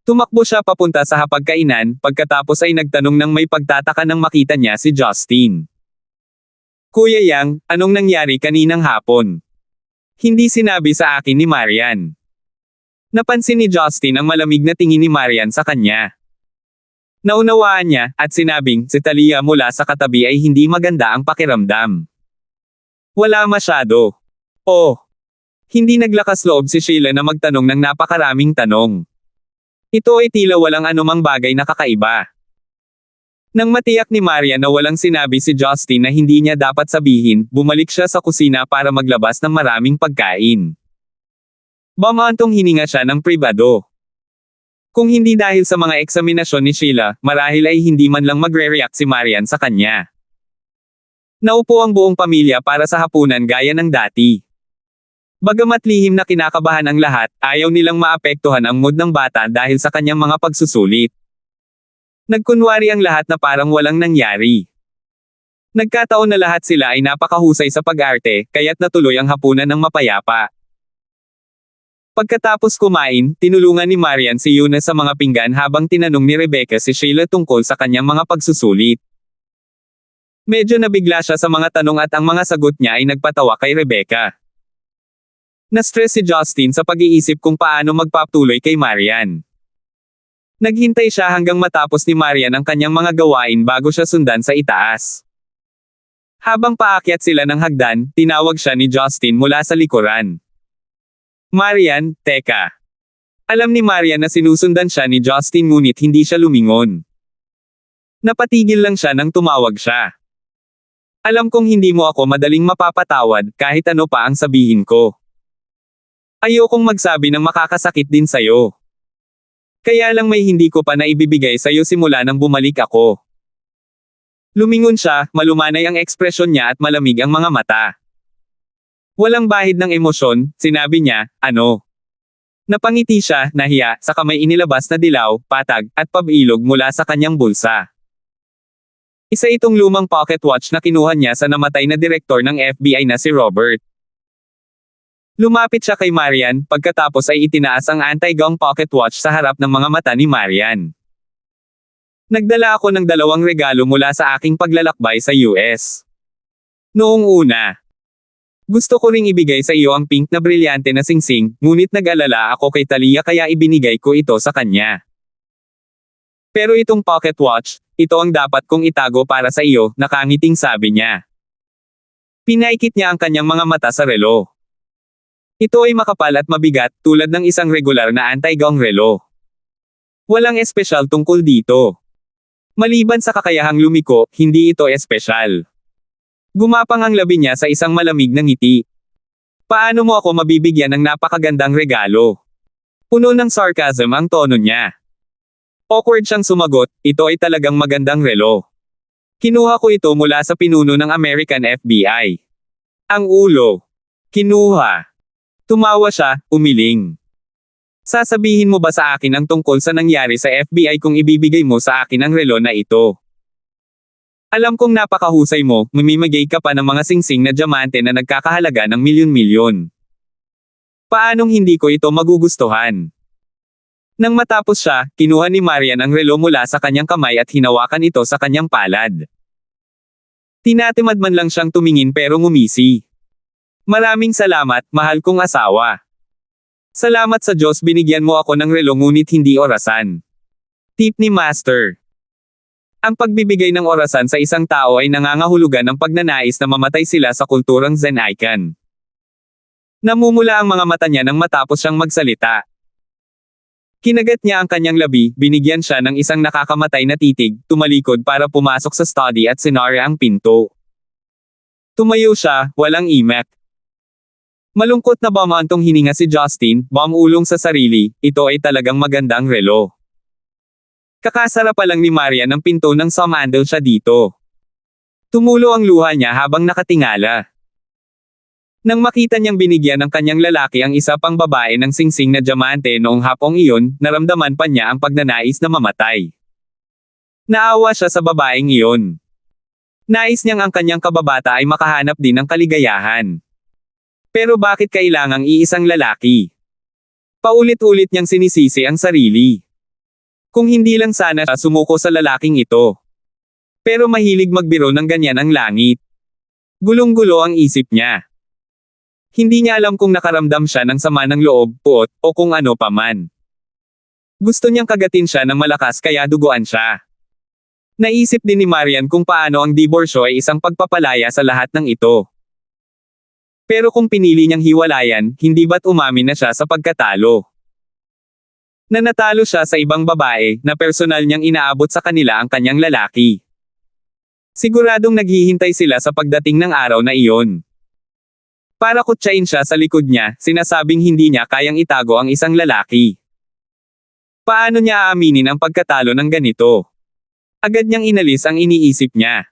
Tumakbo siya papunta sa hapagkainan, pagkatapos ay nagtanong ng may pagtataka nang makita niya si Justin. Kuya Yang, anong nangyari kaninang hapon? Hindi sinabi sa akin ni Marian. Napansin ni Justin ang malamig na tingin ni Marian sa kanya. Naunawaan niya, at sinabing, si Talia mula sa katabi ay hindi maganda ang pakiramdam. Wala masyado. Oh. Hindi naglakas loob si Sheila na magtanong ng napakaraming tanong. Ito ay tila walang anumang bagay na kakaiba. Nang matiyak ni Marian na walang sinabi si Justin na hindi niya dapat sabihin, bumalik siya sa kusina para maglabas ng maraming pagkain. Bumantong hininga siya ng pribado. Kung hindi dahil sa mga eksaminasyon ni Sheila, marahil ay hindi man lang magre-react si Marian sa kanya. Naupo ang buong pamilya para sa hapunan gaya ng dati. Bagamat lihim na kinakabahan ang lahat, ayaw nilang maapektuhan ang mood ng bata dahil sa kanyang mga pagsusulit. Nagkunwari ang lahat na parang walang nangyari. Nagkataon na lahat sila ay napakahusay sa pag-arte, kaya't natuloy ang hapunan ng mapayapa. Pagkatapos kumain, tinulungan ni Marian si Yuna sa mga pinggan habang tinanong ni Rebecca si Sheila tungkol sa kanyang mga pagsusulit. Medyo nabigla siya sa mga tanong at ang mga sagot niya ay nagpatawa kay Rebecca. Na-stress si Justin sa pag-iisip kung paano magpatuloy kay Marian. Naghintay siya hanggang matapos ni Marian ang kanyang mga gawain bago siya sundan sa itaas. Habang paakyat sila ng hagdan, tinawag siya ni Justin mula sa likuran. Marian, teka. Alam ni Marian na sinusundan siya ni Justin ngunit hindi siya lumingon. Napatigil lang siya nang tumawag siya. Alam kong hindi mo ako madaling mapapatawad kahit ano pa ang sabihin ko. Ayokong magsabi ng makakasakit din sa'yo. Kaya lang may hindi ko pa naibibigay sa'yo simula nang bumalik ako. Lumingon siya, malumanay ang ekspresyon niya at malamig ang mga mata. Walang bahid ng emosyon, sinabi niya, ano? Napangiti siya, nahiya, saka may inilabas na dilaw, patag, at pabilog mula sa kanyang bulsa. Isa itong lumang pocket watch na kinuha niya sa namatay na direktor ng FBI na si Robert. Lumapit siya kay Marian, pagkatapos ay itinaas ang anti-gong pocket watch sa harap ng mga mata ni Marian. Nagdala ako ng 2 regalo mula sa aking paglalakbay sa US. Noong una. Gusto ko ring ibigay sa iyo ang pink na brilyante na singsing, ngunit nag-alala ako kay Talia kaya ibinigay ko ito sa kanya. Pero itong pocket watch, ito ang dapat kong itago para sa iyo, nakangiting sabi niya. Pinaikit niya ang kanyang mga mata sa relo. Ito ay makapal at mabigat, tulad ng isang regular na anti-gong relo. Walang espesyal tungkol dito. Maliban sa kakayahang lumiko, hindi ito espesyal. Gumapang ang labi niya sa isang malamig na ngiti. Paano mo ako mabibigyan ng napakagandang regalo? Puno ng sarcasm ang tono niya. Awkward siyang sumagot, ito ay talagang magandang relo. Kinuha ko ito mula sa pinuno ng American FBI. Ang ulo. Kinuha. Tumawa siya, umiling. Sasabihin mo ba sa akin ang tungkol sa nangyari sa FBI kung ibibigay mo sa akin ang relo na ito? Alam kong napakahusay mo, mamimigay ka pa ng mga singsing na diamante na nagkakahalaga ng milyon-milyon. Paanong hindi ko ito magugustuhan? Nang matapos siya, kinuha ni Marian ang relo mula sa kanyang kamay at hinawakan ito sa kanyang palad. Tinatimad man lang siyang tumingin pero ngumisi. Maraming salamat, mahal kong asawa. Salamat sa Diyos binigyan mo ako ng relo ngunit hindi orasan. Tip ni Master. Ang pagbibigay ng orasan sa isang tao ay nangangahulugan ng pagnanais na mamatay sila sa kulturang Zen icon. Namumula ang mga mata niya nang matapos siyang magsalita. Kinagat niya ang kanyang labi, binigyan siya ng isang nakakamatay na titig, tumalikod para pumasok sa study at sinara ang pinto. Tumayo siya, walang imek. Malungkot na bumantong hininga si Justin, bumulong sa sarili, ito ay talagang magandang relo. Kakasara pa lang ni Marian ng pinto nang sumandal siya dito. Tumulo ang luha niya habang nakatingala. Nang makita niyang binigyan ng kanyang lalaki ang isa pang babae ng singsing na diamante noong hapong iyon, naramdaman pa niya ang pagnanais na mamatay. Naawa siya sa babaeng iyon. Nais niyang ang kanyang kababata ay makahanap din ng kaligayahan. Pero bakit kailangang iisang lalaki? Paulit-ulit niyang sinisisi ang sarili. Kung hindi lang sana siya sumuko sa lalaking ito. Pero mahilig magbiro ng ganyan ang langit. Gulong-gulo ang isip niya. Hindi niya alam kung nakaramdam siya ng sama ng loob, puot, o kung ano paman. Gusto niyang kagatin siya ng malakas kaya duguan siya. Naisip din ni Marian kung paano ang diborsyo ay isang pagpapalaya sa lahat ng ito. Pero kung pinili niyang hiwalayan, hindi ba't umamin na siya sa pagkatalo? Nanatalo siya sa ibang babae, na personal niyang inaabot sa kanila ang kanyang lalaki. Siguradong naghihintay sila sa pagdating ng araw na iyon. Para kutsain siya sa likod niya, sinasabing hindi niya kayang itago ang isang lalaki. Paano niya aaminin ang pagkatalo ng ganito? Agad niyang inalis ang iniisip niya.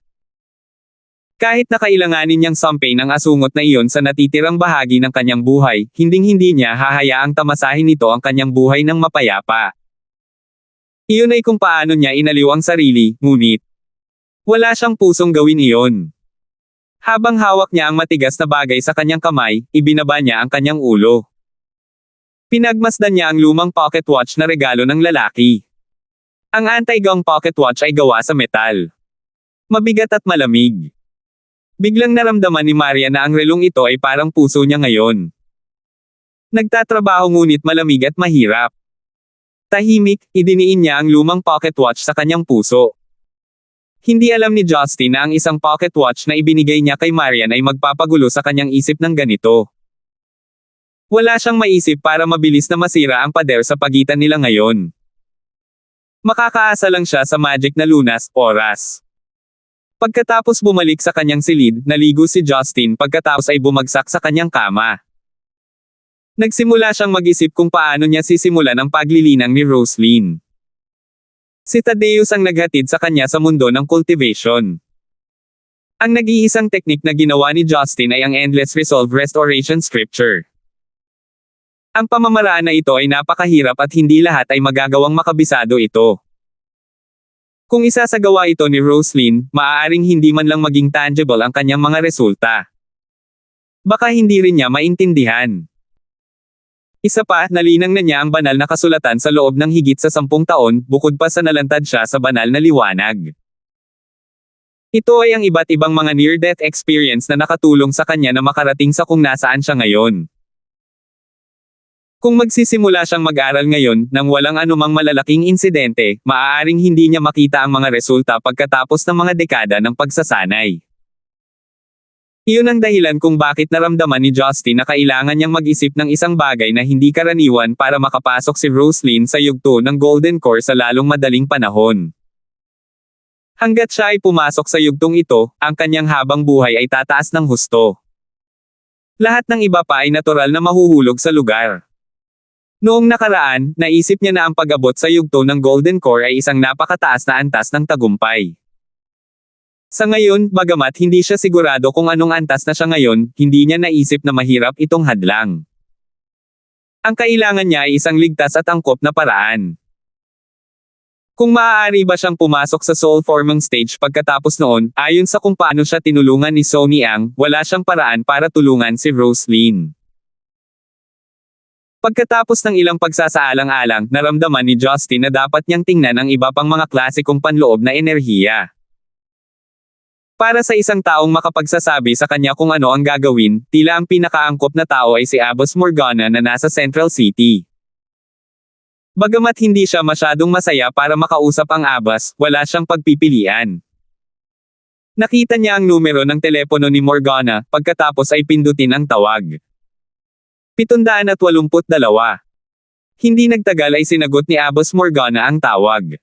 Kahit na kailanganin niyang sampain ang asungot na iyon sa natitirang bahagi ng kanyang buhay, hinding-hindi niya hahayaang tamasahin nito ang kanyang buhay ng mapayapa. Iyon ay kung paano niya inaliw ang sarili, ngunit wala siyang pusong gawin iyon. Habang hawak niya ang matigas na bagay sa kanyang kamay, ibinaba niya ang kanyang ulo. Pinagmasdan niya ang lumang pocket watch na regalo ng lalaki. Ang anti-gong pocket watch ay gawa sa metal. Mabigat at malamig. Biglang naramdaman ni Maria na ang relong ito ay parang puso niya ngayon. Nagtatrabaho ngunit malamig at mahirap. Tahimik, idiniin niya ang lumang pocket watch sa kanyang puso. Hindi alam ni Justin na ang isang pocket watch na ibinigay niya kay Marian ay magpapagulo sa kanyang isip ng ganito. Wala siyang maisip para mabilis na masira ang pader sa pagitan nila ngayon. Makakaasa lang siya sa magic na lunas, oras. Pagkatapos bumalik sa kanyang silid, naligo si Justin pagkatapos ay bumagsak sa kanyang kama. Nagsimula siyang mag-isip kung paano niya sisimulan ang paglilinang ni Roslyn. Si Thaddeus ang naghatid sa kanya sa mundo ng cultivation. Ang nag-iisang teknik na ginawa ni Justin ay ang Endless Resolve Restoration Scripture. Ang pamamaraan na ito ay napakahirap at hindi lahat ay magagawang makabisado ito. Kung isasagawa ito ni Roslyn, maaaring hindi man lang maging tangible ang kanyang mga resulta. Baka hindi rin niya maintindihan. Isa pa, nalinang na niya ang banal na kasulatan sa loob ng higit sa 10 taon, bukod pa sa nalantad siya sa banal na liwanag. Ito ay ang iba't ibang mga near-death experience na nakatulong sa kanya na makarating sa kung nasaan siya ngayon. Kung magsisimula siyang mag-aral ngayon, nang walang anumang malalaking insidente, maaaring hindi niya makita ang mga resulta pagkatapos ng mga dekada ng pagsasanay. Iyon ang dahilan kung bakit naramdaman ni Justin na kailangan niyang mag-isip ng isang bagay na hindi karaniwan para makapasok si Roslyn sa yugto ng Golden Core sa lalong madaling panahon. Hanggat siya ay pumasok sa yugtong ito, ang kanyang habang buhay ay tataas ng husto. Lahat ng iba pa ay natural na mahuhulog sa lugar. Noong nakaraan, naisip niya na ang pag-abot sa yugto ng Golden Core ay isang napakataas na antas ng tagumpay. Sa ngayon, bagamat hindi siya sigurado kung anong antas na siya ngayon, hindi niya naisip na mahirap itong hadlang. Ang kailangan niya ay isang ligtas at angkop na paraan. Kung maaari ba siyang pumasok sa soul forming stage pagkatapos noon, ayon sa kung paano siya tinulungan ni Sonny Ang, wala siyang paraan para tulungan si Roslyn. Pagkatapos ng ilang pagsasaalang-alang, naramdaman ni Justin na dapat niyang tingnan ang iba pang mga klasikong panloob na enerhiya. Para sa isang taong makapagsasabi sa kanya kung ano ang gagawin, tila ang pinakaangkop na tao ay si Abbas Morgana na nasa Central City. Bagamat hindi siya masyadong masaya para makausap ang Abbas, wala siyang pagpipilian. Nakita niya ang numero ng telepono ni Morgana, pagkatapos ay pindutin ang tawag. 782. Hindi nagtagal ay sinagot ni Abbas Morgana ang tawag.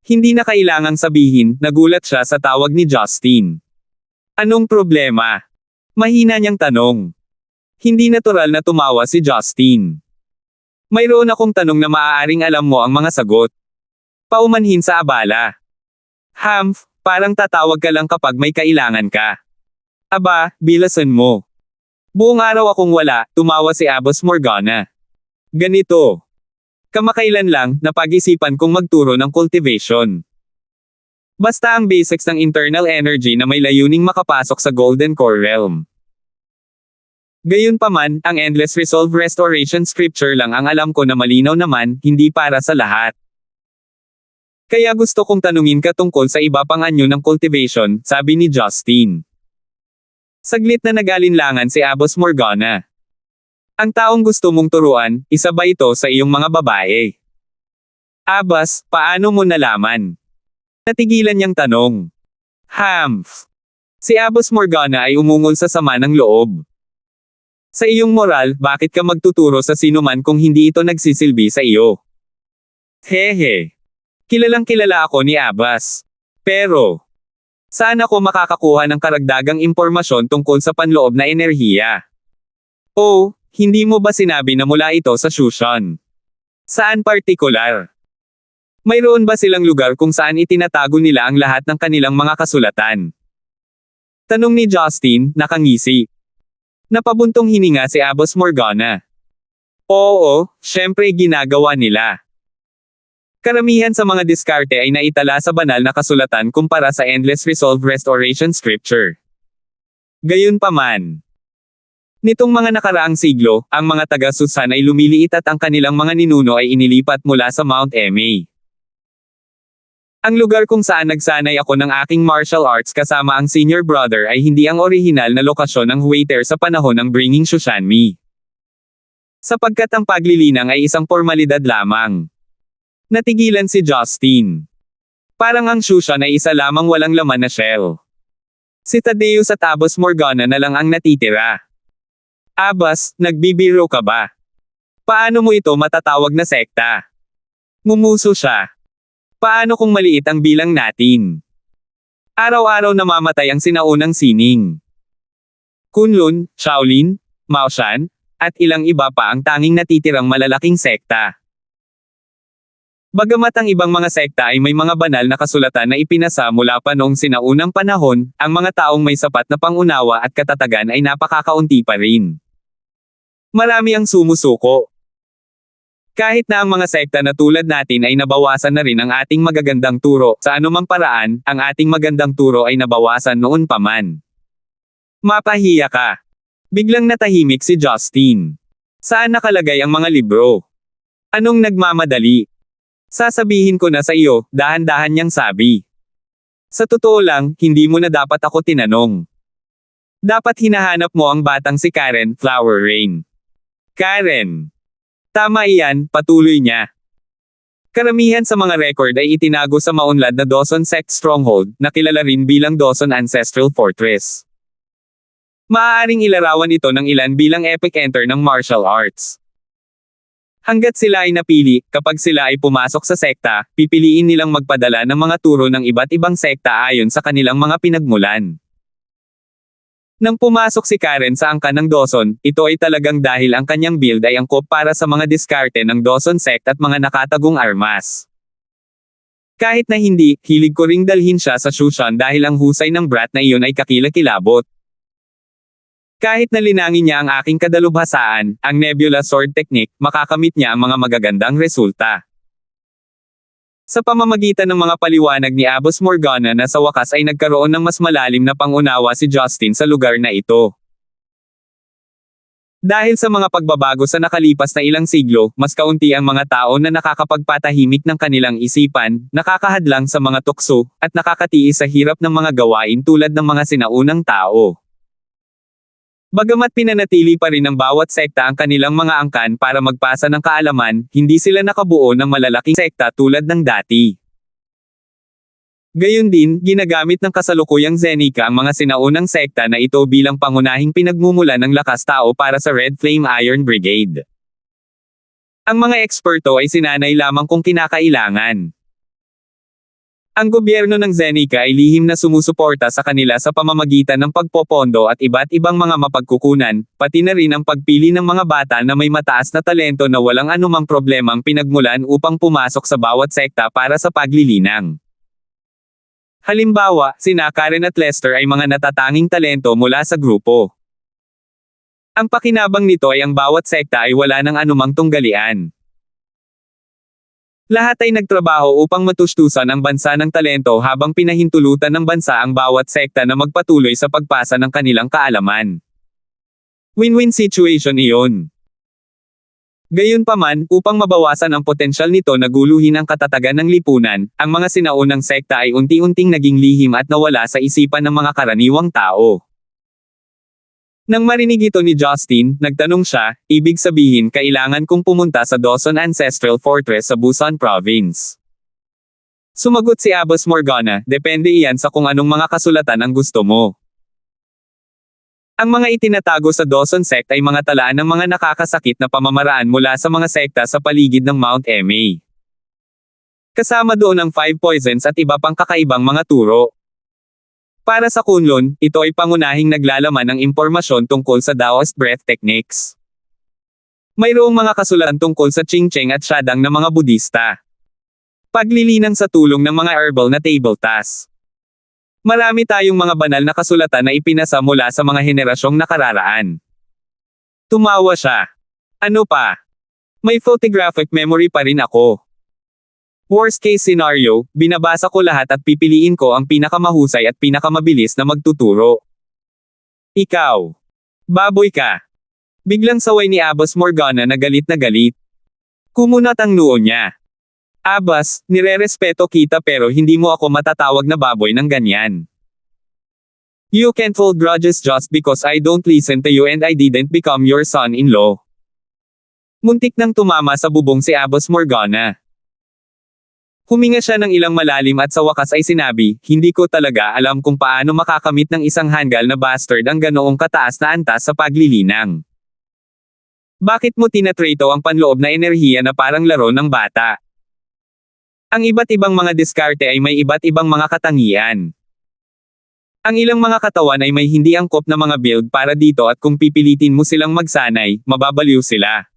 Hindi na kailangang sabihin, nagulat siya sa tawag ni Justin. Anong problema? Mahina niyang tanong. Hindi natural na tumawa si Justin. Mayroon akong tanong na maaaring alam mo ang mga sagot. Paumanhin sa abala. Humph, parang tatawag ka lang kapag may kailangan ka. Aba, bilasan mo. Buong araw akong wala, tumawa si Abbas Morgana. Ganito. Kamakailan lang, napag-isipan kong magturo ng cultivation. Basta ang basics ng internal energy na may layuning makapasok sa Golden Core Realm. Gayunpaman, ang Endless Resolve Restoration Scripture lang ang alam ko na malinaw naman, hindi para sa lahat. Kaya gusto kong tanungin ka tungkol sa iba pang anyo ng cultivation, sabi ni Justin. Saglit na nag-alinlangan si Abbas Morgana. Ang taong gusto mong turuan, isa ba ito sa iyong mga babae? Abbas, paano mo nalaman? Natigilan niyang tanong. Humph. Si Abbas Morgana ay umungol sa sama ng loob. Sa iyong moral, bakit ka magtuturo sa sinuman kung hindi ito nagsisilbi sa iyo? Hehe. Kilalang kilala ako ni Abbas. Pero, saan ako makakakuha ng karagdagang impormasyon tungkol sa panloob na enerhiya? Oh, hindi mo ba sinabi na mula ito sa Shushan? Saan partikular? Mayroon ba silang lugar kung saan itinatago nila ang lahat ng kanilang mga kasulatan? Tanong ni Justin, nakangisi. Napabuntong hininga si Abbas Morgana. Oo, syempre ginagawa nila. Karamihan sa mga diskarte ay naitala sa banal na kasulatan kumpara sa Endless Resolve Restoration Scripture. Gayunpaman, nitong mga nakaraang siglo, ang mga taga-Susan ay lumiliit at ang kanilang mga ninuno ay inilipat mula sa Mount Ma. Ang lugar kung saan nagsanay ako ng aking martial arts kasama ang senior brother ay hindi ang orihinal na lokasyon ng Huater sa panahon ng Bringing Shushanmi. Sapagkat ang paglilinang ay isang formalidad lamang. Natigilan si Justin. Parang ang Shushan ay isa lamang walang laman na shell. Si Thaddeus at Abbas Morgana na lang ang natitira. Abbas, nagbibiro ka ba? Paano mo ito matatawag na sekta? Ngumuso siya. Paano kung maliit ang bilang natin? Araw-araw namamatay ang sinaunang sining. Kunlun, Shaolin, Maoshan, at ilang iba pa ang tanging natitirang malalaking sekta. Bagamat ang ibang mga sekta ay may mga banal na kasulatan na ipinasa mula pa noong sinaunang panahon, ang mga taong may sapat na pangunawa at katatagan ay napakakaunti pa rin. Marami ang sumusuko. Kahit na ang mga sekta na tulad natin ay nabawasan na rin ang ating magagandang turo, sa anumang paraan, ang ating magandang turo ay nabawasan noon pa man. Mapahiya ka. Biglang natahimik si Justin. Saan nakalagay ang mga libro? Anong nagmamadali? Sasabihin ko na sa iyo, dahan-dahan niyang sabi. Sa totoo lang, hindi mo na dapat ako tinanong. Dapat hinahanap mo ang batang si Karen Flower Rain. Karen. Tama iyan, patuloy niya. Karamihan sa mga record ay itinago sa maunlad na Dawson Sect Stronghold, na kilala rin bilang Dawson Ancestral Fortress. Maaaring ilarawan ito ng ilan bilang epic enter ng martial arts. Hanggat sila ay napili, kapag sila ay pumasok sa sekta, pipiliin nilang magpadala ng mga turo ng iba't ibang sekta ayon sa kanilang mga pinagmulan. Nang pumasok si Karen sa angkan ng Dawson, ito ay talagang dahil ang kanyang build ay angkop para sa mga diskarte ng Dawson Sect at mga nakatagong armas. Kahit na hindi, hilig ko ring dalhin siya sa Shushan dahil ang husay ng brat na iyon ay kakilakilabot. Kahit na linangin niya ang aking kadalubhasaan, ang Nebula Sword Technique, makakamit niya ang mga magagandang resulta. Sa pamamagitan ng mga paliwanag ni Abbas Morgana na sa wakas ay nagkaroon ng mas malalim na pangunawa si Justin sa lugar na ito. Dahil sa mga pagbabago sa nakalipas na ilang siglo, mas kaunti ang mga tao na nakakapagpatahimik ng kanilang isipan, nakakahadlang sa mga tukso, at nakakatiis sa hirap ng mga gawain tulad ng mga sinaunang tao. Bagamat pinanatili pa rin ng bawat sekta ang kanilang mga angkan para magpasa ng kaalaman, hindi sila nakabuo ng malalaking sekta tulad ng dati. Gayon din, ginagamit ng kasalukuyang Zenica ang mga sinaunang sekta na ito bilang pangunahing pinagmumulan ng lakas tao para sa Red Flame Iron Brigade. Ang mga eksperto ay sinanay lamang kung kinakailangan. Ang gobyerno ng Zenica ay lihim na sumusuporta sa kanila sa pamamagitan ng pagpopondo at iba't ibang mga mapagkukunan, pati na rin ang pagpili ng mga bata na may mataas na talento na walang anumang problemang pinagmulan upang pumasok sa bawat sekta para sa paglilinang. Halimbawa, sina Karen at Lester ay mga natatanging talento mula sa grupo. Ang pakinabang nito ay ang bawat sekta ay wala ng anumang tunggalian. Lahat ay nagtrabaho upang matustusan ang bansa ng talento habang pinahintulutan ng bansa ang bawat sekta na magpatuloy sa pagpasa ng kanilang kaalaman. Win-win situation iyon. Gayunpaman, upang mabawasan ang potensyal nito na guluhin ang katatagan ng lipunan, ang mga sinaunang sekta ay unti-unting naging lihim at nawala sa isipan ng mga karaniwang tao. Nang marinig ito ni Justin, nagtanong siya, ibig sabihin kailangan kong pumunta sa Dawson Ancestral Fortress sa Busan Province. Sumagot si Abbas Morgana, depende iyan sa kung anong mga kasulatan ang gusto mo. Ang mga itinatago sa Dawson Sect ay mga talaan ng mga nakakasakit na pamamaraan mula sa mga sekta sa paligid ng Mount Ma. Kasama doon ang 5 poisons at iba pang kakaibang mga turo. Para sa Kunlun, ito ay pangunahing naglalaman ng impormasyon tungkol sa Daoist breath techniques. Mayroong mga kasulatan tungkol sa Ching Cheng at Shadang na mga Budista. Paglilinang sa tulong ng mga herbal na table tasks. Marami tayong mga banal na kasulatan na ipinasa mula sa mga henerasyong nakararaan. Tumawa siya. Ano pa? May photographic memory pa rin ako. Worst case scenario, binabasa ko lahat at pipiliin ko ang pinakamahusay at pinakamabilis na magtuturo. Ikaw. Baboy ka. Biglang saway ni Abbas Morgana na galit na galit. Kumunat ang noo niya. Abbas, nirerespeto kita pero hindi mo ako matatawag na baboy ng ganyan. You can't hold grudges just because I don't listen to you and I didn't become your son-in-law. Muntik nang tumama sa bubong si Abbas Morgana. Huminga siya ng ilang malalim at sa wakas ay sinabi, hindi ko talaga alam kung paano makakamit ng isang hanggal na bastard ang ganoong kataas na antas sa paglilinang. Bakit mo tinatrato ang panloob na enerhiya na parang laro ng bata? Ang iba't ibang mga diskarte ay may iba't ibang mga katangian. Ang ilang mga katawan ay may hindi angkop na mga build para dito at kung pipilitin mo silang magsanay, mababaliw sila.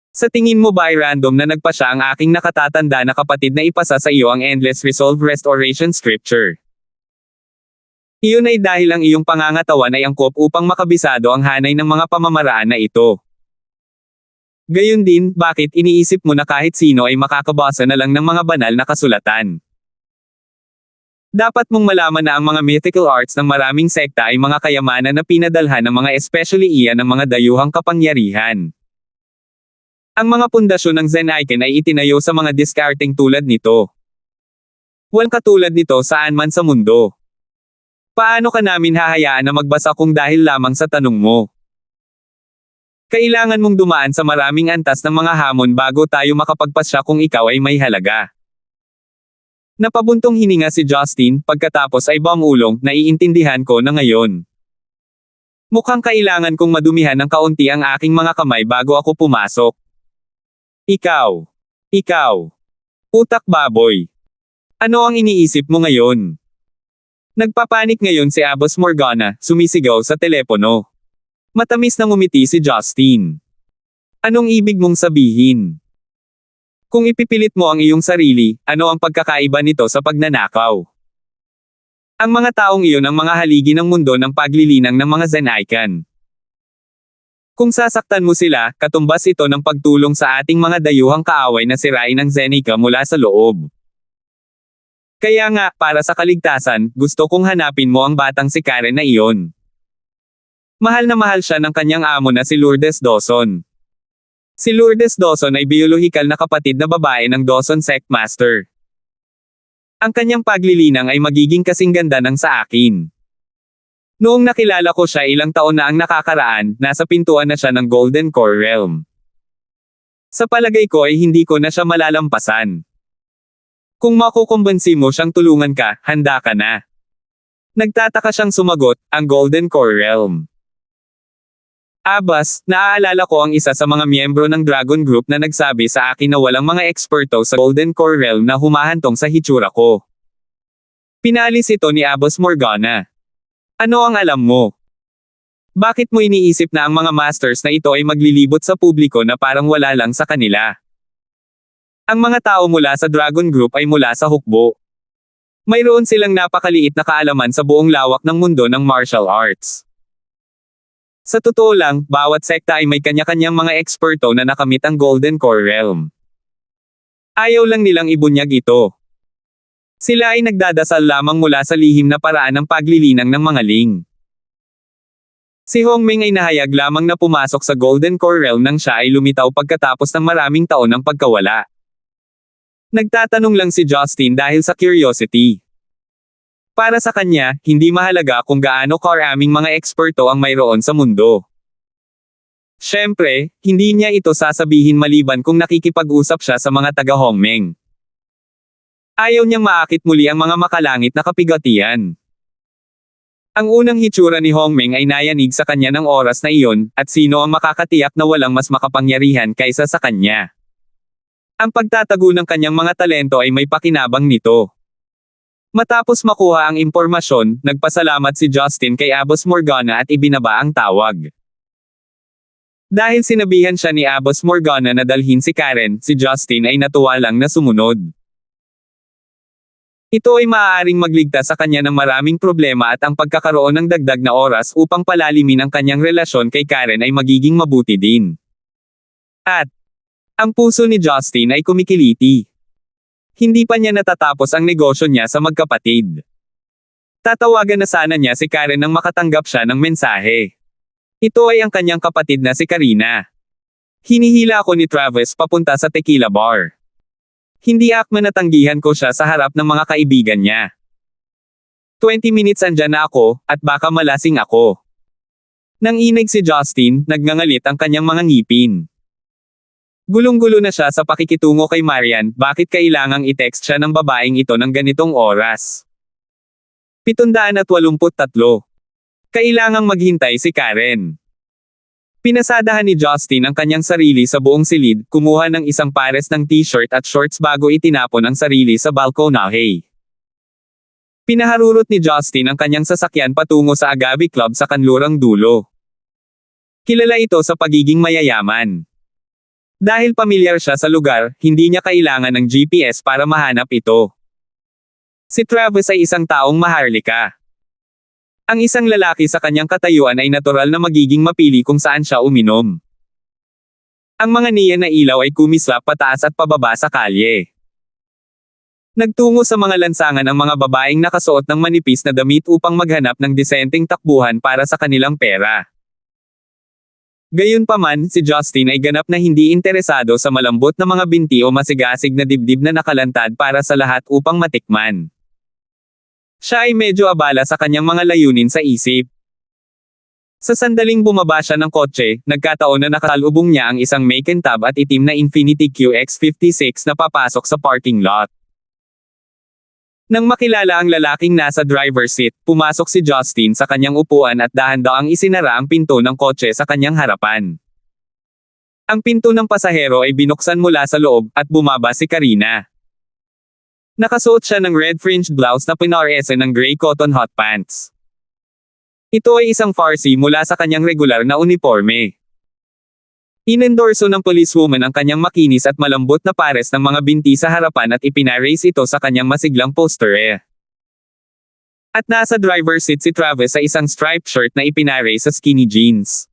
Sa tingin mo ba ay random na nagpa siya ang aking nakatatanda na kapatid na ipasa sa iyo ang Endless Resolve Restoration Scripture? Iyon ay dahil ang iyong pangangatawan ay angkop upang makabisado ang hanay ng mga pamamaraan na ito. Gayon din, bakit iniisip mo na kahit sino ay makakabasa na lang ng mga banal na kasulatan? Dapat mong malaman na ang mga mythical arts ng maraming sekta ay mga kayamanan na pinadalhan ng mga especially iyan ng mga dayuhang kapangyarihan. Ang mga pundasyon ng Zen Icon ay itinayo sa mga diskarteng tulad nito. Walang katulad nito saan man sa mundo. Paano ka namin hahayaan na magbasa kung dahil lamang sa tanong mo? Kailangan mong dumaan sa maraming antas ng mga hamon bago tayo makapagpasya kung ikaw ay may halaga. Napabuntong hininga si Justin, pagkatapos ay bumulong, naiintindihan ko na ngayon. Mukhang kailangan kong madumihan ng kaunti ang aking mga kamay bago ako pumasok. Ikaw. Utak baboy. Ano ang iniisip mo ngayon? Nagpapanik ngayon si Abbas Morgana, sumisigaw sa telepono. Matamis na ngumiti si Justin. Anong ibig mong sabihin? Kung ipipilit mo ang iyong sarili, ano ang pagkakaiba nito sa pagnanakaw? Ang mga taong iyon ang mga haligi ng mundo ng paglilinang ng mga Zen icon. Kung sasaktan mo sila, katumbas ito ng pagtulong sa ating mga dayuhang kaaway na sirain ang Zenica mula sa loob. Kaya nga, para sa kaligtasan, gusto kong hanapin mo ang batang si Karen na iyon. Mahal na mahal siya ng kanyang amo na si Lourdes Dawson. Si Lourdes Dawson ay biolohikal na kapatid na babae ng Dawson Sect Master. Ang kanyang paglilinang ay magiging kasing ganda ng sa akin. Noong nakilala ko siya ilang taon na ang nakakaraan, nasa pintuan na siya ng Golden Core Realm. Sa palagay ko ay hindi ko na siya malalampasan. Kung makukumbansi mo siyang tulungan ka, handa ka na. Nagtataka siyang sumagot, ang Golden Core Realm. Abbas, naaalala ko ang isa sa mga miyembro ng Dragon Group na nagsabi sa akin na walang mga eksperto sa Golden Core Realm na humahantong sa hitsura ko. Pinalis ito ni Abbas Morgana. Ano ang alam mo? Bakit mo iniisip na ang mga masters na ito ay maglilibot sa publiko na parang wala lang sa kanila? Ang mga tao mula sa Dragon Group ay mula sa hukbo. Mayroon silang napakaliit na kaalaman sa buong lawak ng mundo ng martial arts. Sa totoo lang, bawat sekta ay may kanya-kanyang mga eksperto na nakamit ang Golden Core Realm. Ayaw lang nilang ibunyag ito. Sila ay nagdadasal lamang mula sa lihim na paraan ng paglilinang ng mga ling. Si Hongmeng ay nahayag lamang na pumasok sa Golden Core Realm nang siya ay lumitaw pagkatapos ng maraming taon ng pagkawala. Nagtatanong lang si Justin dahil sa curiosity. Para sa kanya, hindi mahalaga kung gaano karaming mga eksperto ang mayroon sa mundo. Siyempre, hindi niya ito sasabihin maliban kung nakikipag-usap siya sa mga taga-Hongmeng. Ayaw niyang maakit muli ang mga makalangit na kapigatian. Ang unang hitsura ni Hongmeng ay nayanig sa kanya ng oras na iyon, at sino ang makakatiyak na walang mas makapangyarihan kaysa sa kanya. Ang pagtatago ng kanyang mga talento ay may pakinabang nito. Matapos makuha ang impormasyon, nagpasalamat si Justin kay Abbas Morgana at ibinaba ang tawag. Dahil sinabihan siya ni Abbas Morgana na dalhin si Karen, si Justin ay natuwa lang na sumunod. Ito ay maaaring magligtas sa kanya ng maraming problema at ang pagkakaroon ng dagdag na oras upang palalimin ang kanyang relasyon kay Karen ay magiging mabuti din. At ang puso ni Justin ay kumikiliti. Hindi pa niya natatapos ang negosyo niya sa magkapatid. Tatawagan na sana niya si Karen nang makatanggap siya ng mensahe. Ito ay ang kanyang kapatid na si Karina. Hinihila ako ni Travis papunta sa tequila bar. Hindi akma natanggihan ko siya sa harap ng mga kaibigan niya. 20 minutes andyan na ako, at baka malasing ako. Nang inig si Justin, nagngangalit ang kanyang mga ngipin. Gulong-gulo na siya sa pakikitungo kay Marian, bakit kailangang i-text siya ng babaeng ito ng ganitong oras? 783. Kailangang maghintay si Karen. Pinasadahan ni Justin ang kanyang sarili sa buong silid, kumuha ng isang pares ng t-shirt at shorts bago itinapon ang sarili sa balkonahe. Pinaharurot ni Justin ang kanyang sasakyan patungo sa Agave Club sa kanlurang dulo. Kilala ito sa pagiging mayayaman. Dahil pamilyar siya sa lugar, hindi niya kailangan ng GPS para mahanap ito. Si Travis ay isang taong maharlika. Ang isang lalaki sa kanyang katayuan ay natural na magiging mapili kung saan siya uminom. Ang mga neon na ilaw ay kumislap pataas at pababa sa kalye. Nagtungo sa mga lansangan ang mga babaeng nakasuot ng manipis na damit upang maghanap ng disenteng takbuhan para sa kanilang pera. Gayunpaman, si Justin ay ganap na hindi interesado sa malambot na mga binti o masigasig na dibdib na nakalantad para sa lahat upang matikman. Siya ay medyo abala sa kanyang mga layunin sa isip. Sa sandaling bumaba siya ng kotse, nagkataon na nakasalubong niya ang isang makintab at itim na Infiniti QX56 na papasok sa parking lot. Nang makilala ang lalaking nasa driver's seat, pumasok si Justin sa kanyang upuan at dahan-daang isinara ang pinto ng kotse sa kanyang harapan. Ang pinto ng pasahero ay binuksan mula sa loob, at bumaba si Karina. Nakasuot siya ng red fringed blouse na pinaresen ng gray cotton hot pants. Ito ay isang farsi mula sa kanyang regular na uniforme. Inendorso ng policewoman ang kanyang makinis at malambot na pares ng mga binti sa harapan at ipinarace ito sa kanyang masiglang poster. At nasa driver's seat si Travis sa isang striped shirt na ipinarace sa skinny jeans.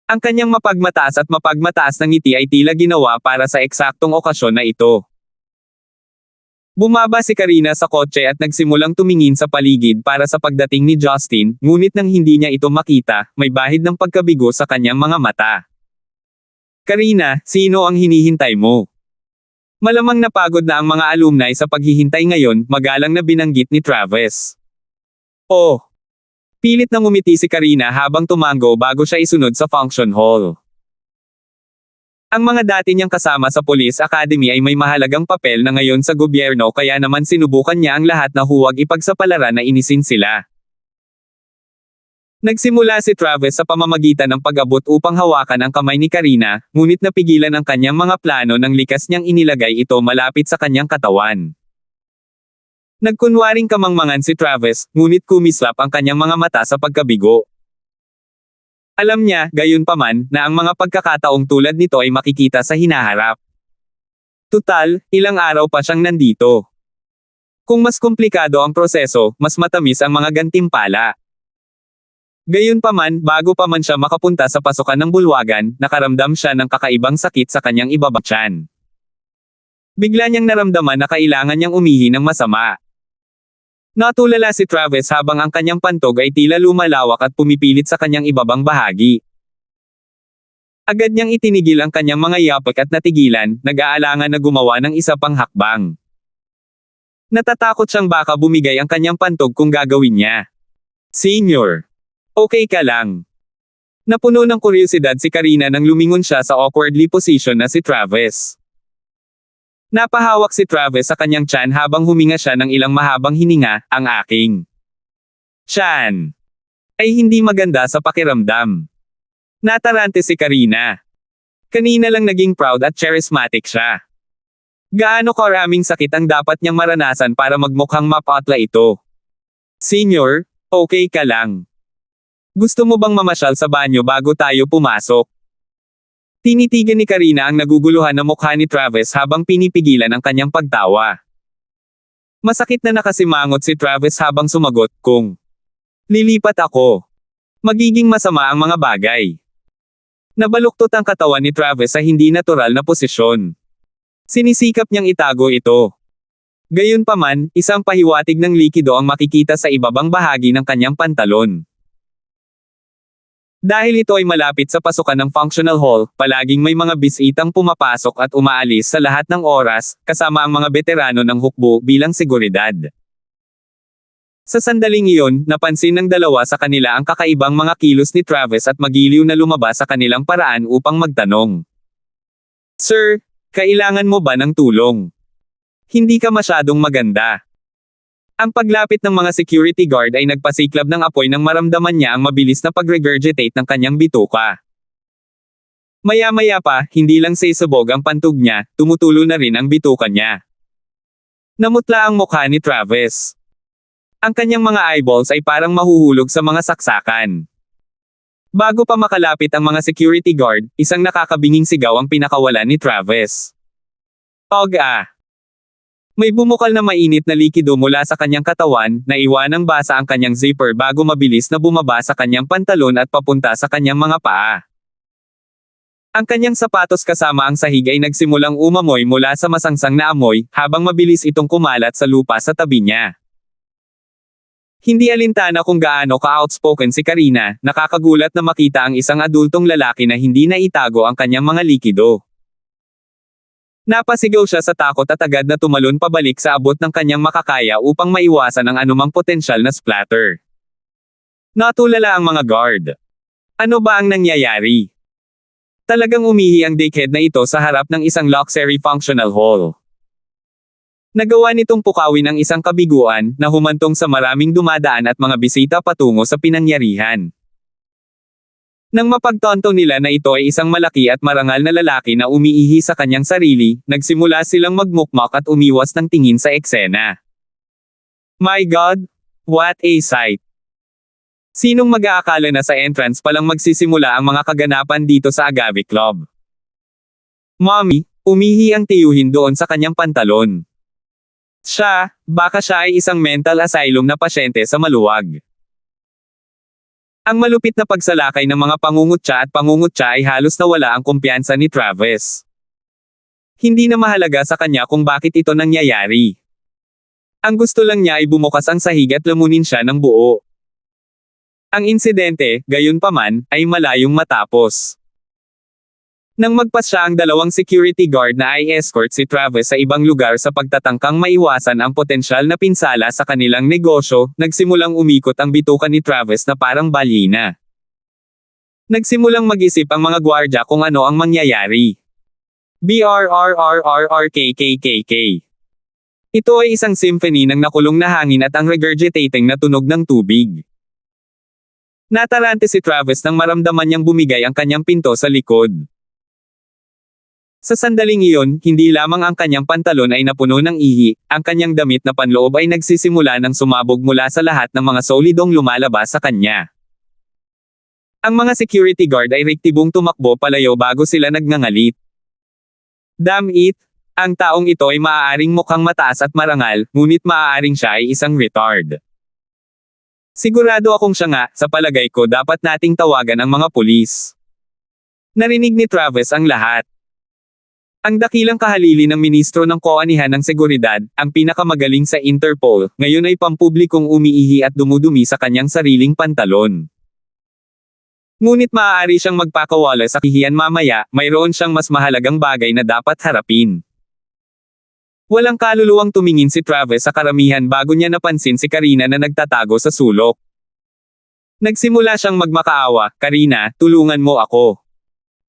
Ang kanyang mapagmataas na ngiti ay tila ginawa para sa eksaktong okasyon na ito. Bumaba si Karina sa kotse at nagsimulang tumingin sa paligid para sa pagdating ni Justin, ngunit nang hindi niya ito makita, may bahid ng pagkabigo sa kanyang mga mata. Karina, sino ang hinihintay mo? Malamang napagod na ang mga alumni sa paghihintay ngayon, magalang na binanggit ni Travis. Oh! Pilit na ngumiti si Karina habang tumango bago siya isunod sa function hall. Ang mga dati niyang kasama sa Police Academy ay may mahalagang papel na ngayon sa gobyerno kaya naman sinubukan niya ang lahat na huwag ipagsapalaran na inisin sila. Nagsimula si Travis sa pamamagitan ng pag-abot upang hawakan ang kamay ni Karina, ngunit napigilan ang kanyang mga plano nang likas niyang inilagay ito malapit sa kanyang katawan. Nagkunwaring kamangmangan si Travis, ngunit kumislap ang kanyang mga mata sa pagkabigo. Alam niya, gayunpaman, na ang mga pagkakataong tulad nito ay makikita sa hinaharap. Tutal, ilang araw pa siyang nandito. Kung mas komplikado ang proseso, mas matamis ang mga gantimpala. Gayunpaman, bago pa man siya makapunta sa pasukan ng bulwagan, nakaramdam siya ng kakaibang sakit sa kanyang ibabang tiyan. Bigla niyang naramdaman na kailangan niyang umihi ng masama. Natulala si Travis habang ang kanyang pantog ay tila lumalawak at pumipilit sa kanyang ibabang bahagi. Agad niyang itinigil ang kanyang mga yapak at natigilan, nag-aalangan na gumawa ng isa pang hakbang. Natatakot siyang baka bumigay ang kanyang pantog kung gagawin niya. Senior! Okay ka lang. Napuno ng kuryosidad si Karina nang lumingon siya sa awkwardly position na si Travis. Napahawak si Travis sa kanyang tiyan habang huminga siya ng ilang mahabang hininga, ang aking tiyan ay hindi maganda sa pakiramdam. Natarante si Karina. Kanina lang naging proud at charismatic siya. Gaano karaming sakit ang dapat niyang maranasan para magmukhang mapatla ito? Senior, okay ka lang. Gusto mo bang mamasyal sa banyo bago tayo pumasok? Tinitigan ni Karina ang naguguluhan na mukha ni Travis habang pinipigilan ang kanyang pagtawa. Masakit na nakasimangot si Travis habang sumagot, kung lilipat ako, magiging masama ang mga bagay. Nabaluktot ang katawan ni Travis sa hindi natural na posisyon. Sinisikap niyang itago ito. Gayunpaman, isang pahiwatig ng likido ang makikita sa ibabang bahagi ng kanyang pantalon. Dahil ito ay malapit sa pasukan ng functional hall, palaging may mga bisitang pumapasok at umaalis sa lahat ng oras, kasama ang mga veterano ng hukbo bilang seguridad. Sa sandaling iyon, napansin ng dalawa sa kanila ang kakaibang mga kilos ni Travis at magiliw na lumabas sa kanilang paraan upang magtanong. Sir, kailangan mo ba ng tulong? Hindi ka masyadong maganda. Ang paglapit ng mga security guard ay nagpasiklab ng apoy nang maramdaman niya ang mabilis na pag-regurgitate ng kanyang bituka. Maya-maya pa, hindi lang sisabog ang pantog niya, tumutulo na rin ang bituka niya. Namutla ang mukha ni Travis. Ang kanyang mga eyeballs ay parang mahuhulog sa mga saksakan. Bago pa makalapit ang mga security guard, isang nakakabinging sigaw ang pinakawalan ni Travis. Oga! May bumukal na mainit na likido mula sa kanyang katawan, na iwanang basa ang kanyang zipper bago mabilis na bumaba sa kanyang pantalon at papunta sa kanyang mga paa. Ang kanyang sapatos kasama ang sahig ay nagsimulang umamoy mula sa masangsang na amoy, habang mabilis itong kumalat sa lupa sa tabi niya. Hindi alintana kung gaano ka-outspoken si Karina, nakakagulat na makita ang isang adultong lalaki na hindi na itago ang kanyang mga likido. Napasigaw siya sa takot at agad na tumalon pabalik sa abot ng kanyang makakaya upang maiwasan ang anumang potensyal na splatter. Natulala ang mga guard. Ano ba ang nangyayari? Talagang umihi ang dickhead na ito sa harap ng isang luxury functional hall. Nagawa nitong pukawin ang isang kabiguan na humantong sa maraming dumadaan at mga bisita patungo sa pinangyarihan. Nang mapagtanto nila na ito ay isang malaki at marangal na lalaki na umiihi sa kanyang sarili, nagsimula silang magmukmak at umiwas ng tingin sa eksena. My God! What a sight! Sinong mag-aakala na sa entrance palang magsisimula ang mga kaganapan dito sa Agave Club? Mommy, umihi ang tiyuhin doon sa kanyang pantalon. Baka siya ay isang mental asylum na pasyente sa maluwag. Ang malupit na pagsalakay ng mga pangungutya ay halos nawala ang kumpiyansa ni Travis. Hindi na mahalaga sa kanya kung bakit ito nangyayari. Ang gusto lang niya ay bumukas ang sahig at lamunin siya ng buo. Ang insidente, gayunpaman, ay malayong matapos. Nang magpas siya ang dalawang security guard na i-escort si Travis sa ibang lugar sa pagtatangkang maiwasan ang potensyal na pinsala sa kanilang negosyo, nagsimulang umikot ang bituka ni Travis na parang balyena. Nagsimulang mag-isip ang mga gwardya kung ano ang mangyayari. BRRRRRKKKK. Ito ay isang symphony ng nakulong na hangin at ang regurgitating na tunog ng tubig. Natarante si Travis nang maramdaman niyang bumigay ang kanyang pinto sa likod. Sa sandaling iyon, hindi lamang ang kanyang pantalon ay napuno ng ihi, ang kanyang damit na panloob ay nagsisimula ng sumabog mula sa lahat ng mga solidong lumalabas sa kanya. Ang mga security guard ay rektibong tumakbo palayo bago sila nagngangalit. Damn it! Ang taong ito ay maaaring mukhang mataas at marangal, ngunit maaaring siya ay isang retard. Sigurado akong siya nga, sa palagay ko dapat nating tawagan ang mga pulis. Narinig ni Travis ang lahat. Ang dakilang kahalili ng ministro ng Koanihan ng Seguridad, ang pinakamagaling sa Interpol, ngayon ay pampublikong umiihi at dumudumi sa kanyang sariling pantalon. Ngunit maaari siyang magpakawala sa kihiyan mamaya, mayroon siyang mas mahalagang bagay na dapat harapin. Walang kaluluwang tumingin si Travis sa karamihan bago niya napansin si Karina na nagtatago sa sulok. Nagsimula siyang magmakaawa, Karina, tulungan mo ako.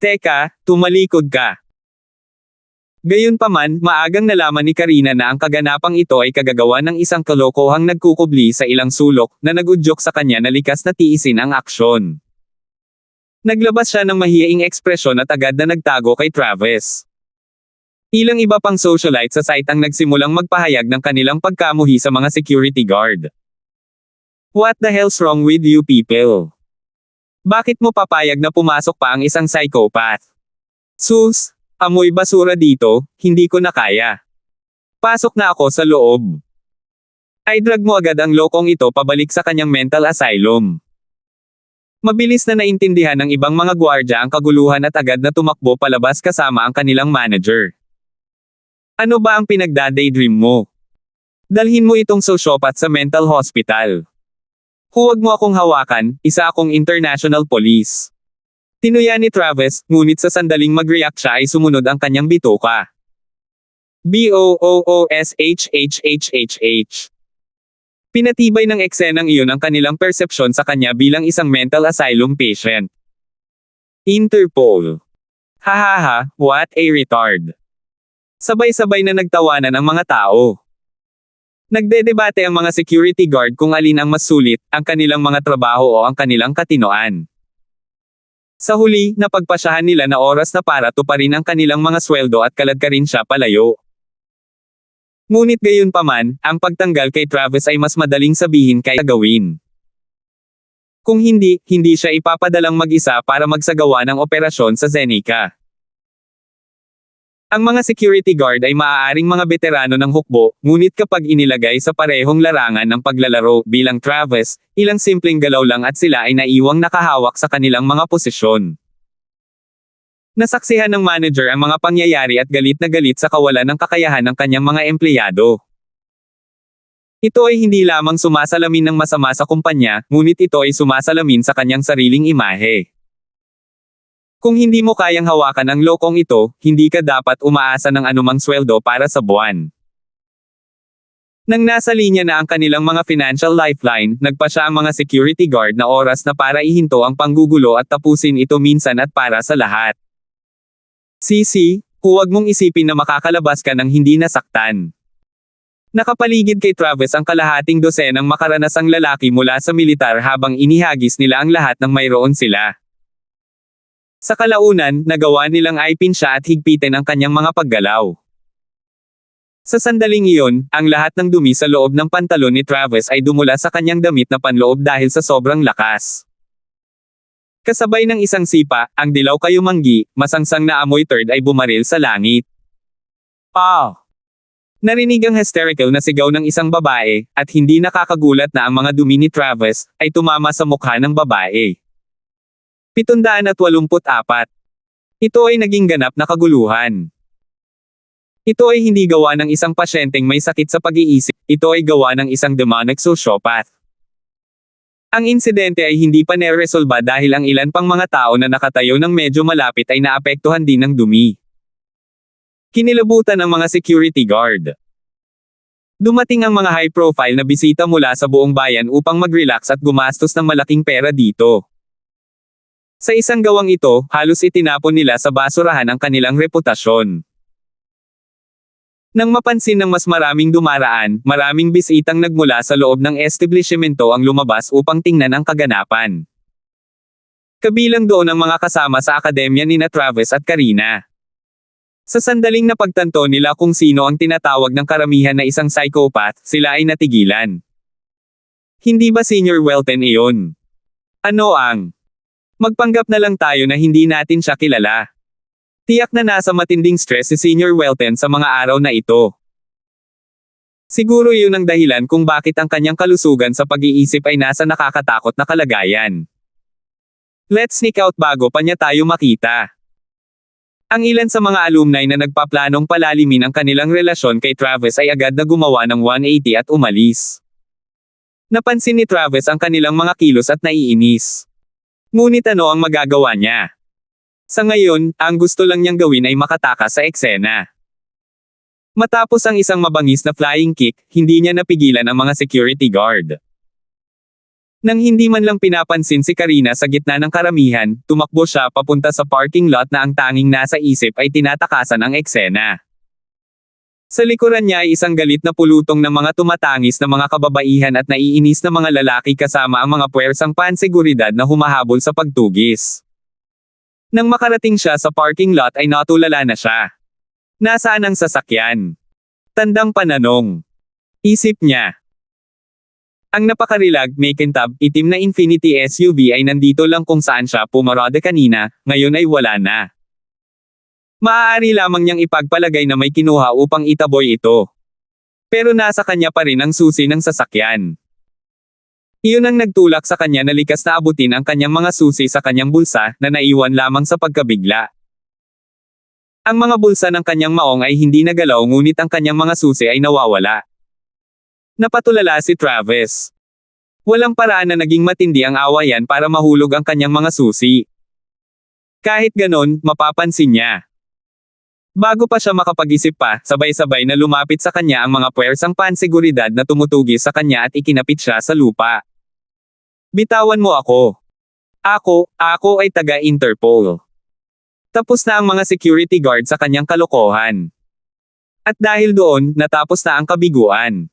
Teka, tumalikod ka. Gayunpaman, maagang nalaman ni Karina na ang kaganapang ito ay kagagawa ng isang kalokohang nagkukubli sa ilang sulok, na nagudyok sa kanya na likas na tiisin ang aksyon. Naglabas siya ng mahiyaing ekspresyon at agad na nagtago kay Travis. Ilang iba pang socialite sa site ang nagsimulang magpahayag ng kanilang pagkamuhi sa mga security guard. What the hell's wrong with you people? Bakit mo papayag na pumasok pa ang isang psychopath? Sus! Amoy basura dito, hindi ko na kaya. Pasok na ako sa loob. Ay drag mo agad ang lokong ito pabalik sa kanyang mental asylum. Mabilis na naintindihan ng ibang mga gwardya ang kaguluhan at agad na tumakbo palabas kasama ang kanilang manager. Ano ba ang pinagda-daydream mo? Dalhin mo itong sociopath sa mental hospital. Huwag mo akong hawakan, isa akong international police. Tinuya ni Travis, ngunit sa sandaling mag-react siya ay sumunod ang kanyang bituka. BOOSHHHHH. Pinatibay ng eksenang iyon ang kanilang persepsyon sa kanya bilang isang mental asylum patient. Interpol. Hahaha, what a retard. Sabay-sabay na nagtawanan ang mga tao. Nagdedebate ang mga security guard kung alin ang mas sulit, ang kanilang mga trabaho o ang kanilang katinoan. Sa huli, napagpasyahan nila na oras na para tuparin ang kanilang mga sweldo at kaladkarin siya palayo. Ngunit gayunpaman, ang pagtanggal kay Travis ay mas madaling sabihin kaysa gawin. Kung hindi, hindi siya ipapadalang mag-isa para magsagawa ng operasyon sa Zenica. Ang mga security guard ay maaaring mga veterano ng hukbo, ngunit kapag inilagay sa parehong larangan ng paglalaro bilang Travis, ilang simpleng galaw lang at sila ay naiwang nakahawak sa kanilang mga posisyon. Nasaksihan ng manager ang mga pangyayari at galit na galit sa kawalan ng kakayahan ng kanyang mga empleyado. Ito ay hindi lamang sumasalamin ng masama sa kumpanya, ngunit ito ay sumasalamin sa kanyang sariling imahe. Kung hindi mo kayang hawakan ang lokong ito, hindi ka dapat umaasa ng anumang sweldo para sa buwan. Nang nasa linya na ang kanilang mga financial lifeline, nagpa siya ang mga security guard na oras na para ihinto ang panggugulo at tapusin ito minsan at para sa lahat. Sisi, huwag mong isipin na makakalabas ka ng hindi nasaktan. Nakapaligid kay Travis ang kalahating dosenang makaranasang lalaki mula sa militar habang inihagis nila ang lahat ng mayroon sila. Sa kalaunan, nagawa nilang aipin siya at higpitin ang kanyang mga paggalaw. Sa sandaling iyon, ang lahat ng dumi sa loob ng pantalon ni Travis ay dumula sa kanyang damit na panloob dahil sa sobrang lakas. Kasabay ng isang sipa, ang dilaw kayumanggi, masangsang na amoy third ay bumaril sa langit. Ah! Narinig ang hysterical na sigaw ng isang babae, at hindi nakakagulat na ang mga dumi ni Travis ay tumama sa mukha ng babae. 784. Ito ay naging ganap na kaguluhan. Ito ay hindi gawa ng isang pasyenteng may sakit sa pag-iisip, ito ay gawa ng isang demonic sociopath. Ang insidente ay hindi pa naresolba dahil ang ilan pang mga tao na nakatayo ng medyo malapit ay naapektuhan din ng dumi. Kinilabutan ng mga security guard. Dumating ang mga high-profile na bisita mula sa buong bayan upang mag-relax at gumastos ng malaking pera dito. Sa isang gawang ito, halos itinapon nila sa basurahan ang kanilang reputasyon. Nang mapansin ng mas maraming dumaraan, maraming bisitang nagmula sa loob ng establishmento ang lumabas upang tingnan ang kaganapan. Kabilang doon ang mga kasama sa akademya nina Travis at Karina. Sa sandaling napagtanto nila kung sino ang tinatawag ng karamihan na isang psychopath, sila ay natigilan. Hindi ba Senior Welton iyon? Ano ang? Magpanggap na lang tayo na hindi natin siya kilala. Tiyak na nasa matinding stress si Senior Welton sa mga araw na ito. Siguro yun ang dahilan kung bakit ang kanyang kalusugan sa pag-iisip ay nasa nakakatakot na kalagayan. Let's sneak out bago pa niya tayo makita. Ang ilan sa mga alumni na nagpaplanong palalimin ang kanilang relasyon kay Travis ay agad na gumawa ng 180 at umalis. Napansin ni Travis ang kanilang mga kilos at naiinis. Ngunit ano ang magagawa niya? Sa ngayon, ang gusto lang niyang gawin ay makatakas sa eksena. Matapos ang isang mabangis na flying kick, hindi niya napigilan ang mga security guard. Nang hindi man lang pinapansin si Karina sa gitna ng karamihan, tumakbo siya papunta sa parking lot na ang tanging nasa isip ay tinatakasan ang eksena. Sa likuran niya ay isang galit na pulutong ng mga tumatangis na mga kababaihan at naiinis na mga lalaki kasama ang mga puwersang panseguridad na humahabol sa pagtugis. Nang makarating siya sa parking lot ay natulala na siya. Nasaan ang sasakyan? Tandang pananong. Isip niya. Ang napakarilag, makintab, itim na Infiniti SUV ay nandito lang kung saan siya pumarada kanina, ngayon ay wala na. Maaari lamang niyang ipagpalagay na may kinuha upang itaboy ito. Pero nasa kanya pa rin ang susi ng sasakyan. Iyon ang nagtulak sa kanya na likas na abutin ang kanyang mga susi sa kanyang bulsa na naiwan lamang sa pagkabigla. Ang mga bulsa ng kanyang maong ay hindi nagalaw ngunit ang kanyang mga susi ay nawawala. Napatulala si Travis. Walang paraan na naging matindi ang awayan para mahulog ang kanyang mga susi. Kahit ganon, mapapansin niya. Bago pa siya makapag-isip pa, sabay-sabay na lumapit sa kanya ang mga puwersang panseguridad na tumutugis sa kanya at ikinapit siya sa lupa. Bitawan mo ako. Ako ay taga-Interpol. Tapos na ang mga security guard sa kanyang kalokohan. At dahil doon, natapos na ang kabiguan.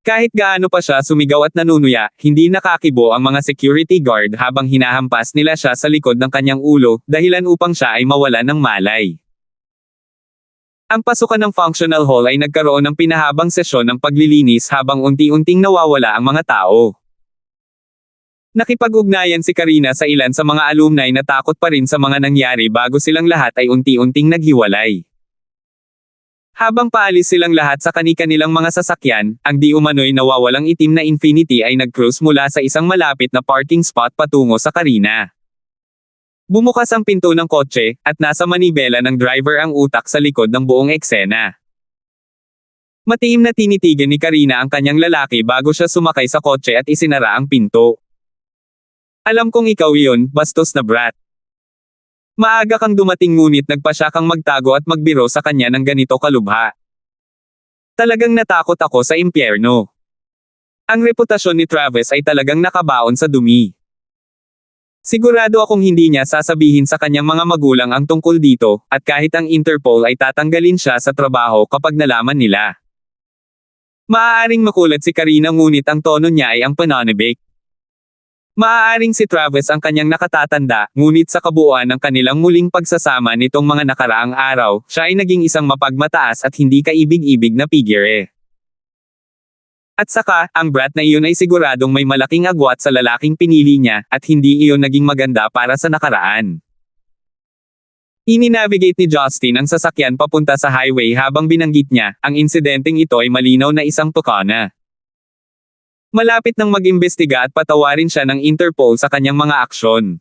Kahit gaano pa siya sumigaw at nanunuya, hindi nakakibo ang mga security guard habang hinahampas nila siya sa likod ng kanyang ulo, dahilan upang siya ay mawala ng malay. Ang pasukan ng functional hall ay nagkaroon ng pinahabang sesyon ng paglilinis habang unti-unting nawawala ang mga tao. Nakipag-ugnayan si Karina sa ilan sa mga alumni na takot pa rin sa mga nangyari bago silang lahat ay unti-unting naghiwalay. Habang paalis silang lahat sa kani-kanilang mga sasakyan, ang di umano'y nawawalang itim na Infiniti ay nag-cruise mula sa isang malapit na parking spot patungo sa Karina. Bumukas ang pinto ng kotse, at nasa manibela ng driver ang utak sa likod ng buong eksena. Matiim na tinitigan ni Karina ang kanyang lalaki bago siya sumakay sa kotse at isinara ang pinto. Alam kong ikaw iyon, bastos na brat. Maaga kang dumating ngunit nagpa siya kang magtago at magbiro sa kanya ng ganito kalubha. Talagang natakot ako sa impyerno. Ang reputasyon ni Travis ay talagang nakabaon sa dumi. Sigurado akong hindi niya sasabihin sa kanyang mga magulang ang tungkol dito, at kahit ang Interpol ay tatanggalin siya sa trabaho kapag nalaman nila. Maaaring makulat si Karina ngunit ang tono niya ay ang pananabik. Maaaring si Travis ang kanyang nakatatanda, ngunit sa kabuuan ng kanilang muling pagsasama nitong mga nakaraang araw, siya ay naging isang mapagmataas at hindi kaibig-ibig na figure. At saka, ang brat na iyon ay siguradong may malaking agwat sa lalaking pinili niya, at hindi iyon naging maganda para sa nakaraan. Ininavigate ni Justin ang sasakyan papunta sa highway habang binanggit niya, ang insidenteng ito ay malinaw na isang tukana. Malapit nang mag-imbestiga at patawarin siya ng Interpol sa kanyang mga aksyon.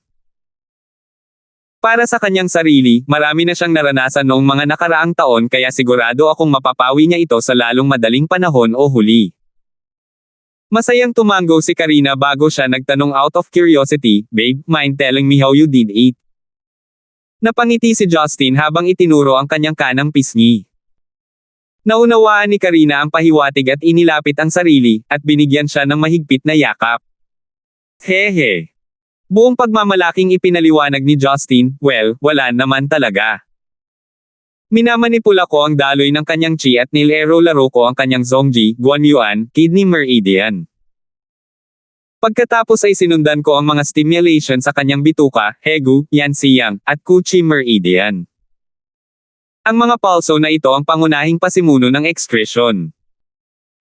Para sa kanyang sarili, marami na siyang naranasan noong mga nakaraang taon kaya sigurado akong mapapawi niya ito sa lalong madaling panahon o huli. Masayang tumango si Karina bago siya nagtanong out of curiosity, "Babe, mind telling me how you did it?" Napangiti si Justin habang itinuro ang kanyang kanang pisngi. Naunawaan ni Karina ang pahiwatig at inilapit ang sarili, at binigyan siya ng mahigpit na yakap. Hehe. Buong pagmamalaking ipinaliwanag ni Justin, well, wala naman talaga. Minamanipula ko ang daloy ng kanyang chi at nilero-laro ko ang kanyang Zongji, Guanyuan, Kidney Meridian. Pagkatapos ay sinundan ko ang mga stimulation sa kanyang bituka, Hegu, Yansiyang, at Kuchi Meridian. Ang mga pulso na ito ang pangunahing pasimuno ng excretion.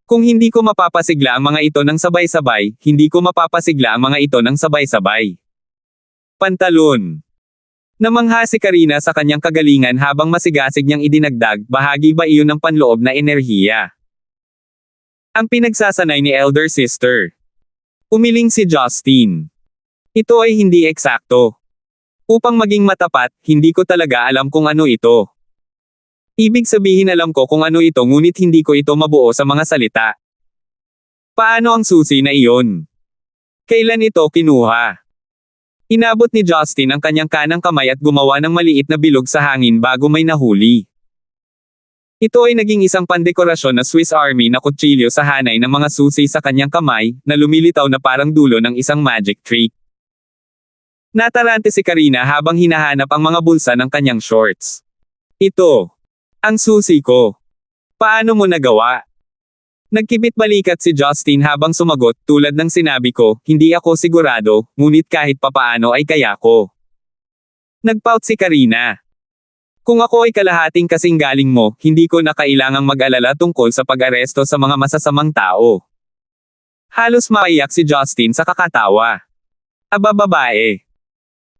Kung hindi ko mapapasigla ang mga ito ng sabay-sabay, hindi ko mapapasigla ang mga ito ng sabay-sabay. Pantalon. Namangha si Karina sa kanyang kagalingan habang masigasig niyang idinagdag, bahagi ba iyon ng panloob na enerhiya? Ang pinagsasanay ni elder sister. Umiling si Justin. Ito ay hindi eksakto. Upang maging matapat, hindi ko talaga alam kung ano ito. Ibig sabihin alam ko kung ano ito ngunit hindi ko ito mabuo sa mga salita. Paano ang susi na iyon? Kailan ito kinuha? Inabot ni Justin ang kanyang kanang kamay at gumawa ng maliit na bilog sa hangin bago may nahuli. Ito ay naging isang pandekorasyon na Swiss Army na kutsilyo sa hanay ng mga susi sa kanyang kamay, na lumilitaw na parang dulo ng isang magic trick. Natarante si Karina habang hinahanap ang mga bulsa ng kanyang shorts. Ito. Ang susi ko. Paano mo nagawa? Nagkibit balikat si Justin habang sumagot, tulad ng sinabi ko, hindi ako sigurado, ngunit kahit papaano ay kaya ko. Nagpout si Karina. Kung ako ay kalahating kasing galing mo, hindi ko na kailangang mag-alala tungkol sa pag-aresto sa mga masasamang tao. Halos maiyak si Justin sa kakatawa. Aba babae.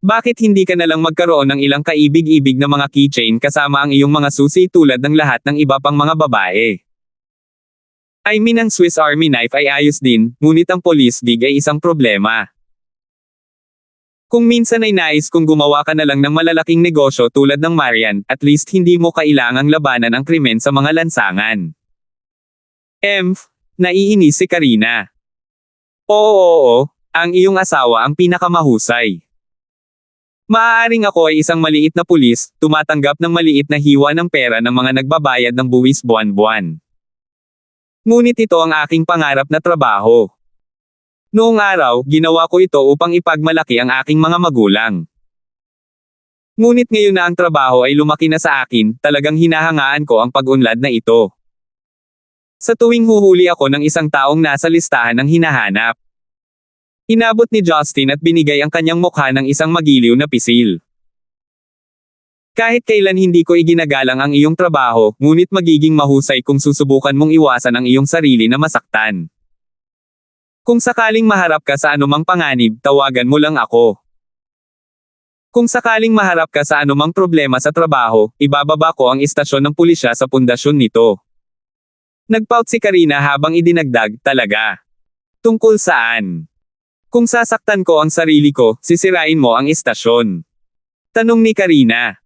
Bakit hindi ka nalang magkaroon ng ilang kaibig-ibig na mga keychain kasama ang iyong mga susi tulad ng lahat ng iba pang mga babae? I mean ang Swiss Army knife ay ayos din, ngunit ang police gig ay isang problema. Kung minsan ay nais kong gumawa ka na lang ng malalaking negosyo tulad ng Marian, at least hindi mo kailangang labanan ang krimen sa mga lansangan. Naiinis si Karina. Oo, ang iyong asawa ang pinakamahusay. Maaaring ako ay isang maliit na pulis, tumatanggap ng maliit na hiwa ng pera ng mga nagbabayad ng buwis buwan-buwan. Ngunit ito ang aking pangarap na trabaho. Noong araw, ginawa ko ito upang ipagmalaki ang aking mga magulang. Ngunit ngayon na ang trabaho ay lumaki na sa akin, talagang hinahangaan ko ang pag-unlad na ito. Sa tuwing huhuli ako ng isang taong nasa listahan ng hinahanap. Inabot ni Justin at binigay ang kanyang mukha ng isang magiliw na pisil. Kahit kailan hindi ko iginagalang ang iyong trabaho, ngunit magiging mahusay kung susubukan mong iwasan ang iyong sarili na masaktan. Kung sakaling maharap ka sa anumang panganib, tawagan mo lang ako. Kung sakaling maharap ka sa anumang problema sa trabaho, ibababa ko ang istasyon ng pulisya sa pundasyon nito. Nagpout si Karina habang idinagdag, talaga. Tungkol saan? Kung sasaktan ko ang sarili ko, sisirain mo ang istasyon. Tanong ni Karina.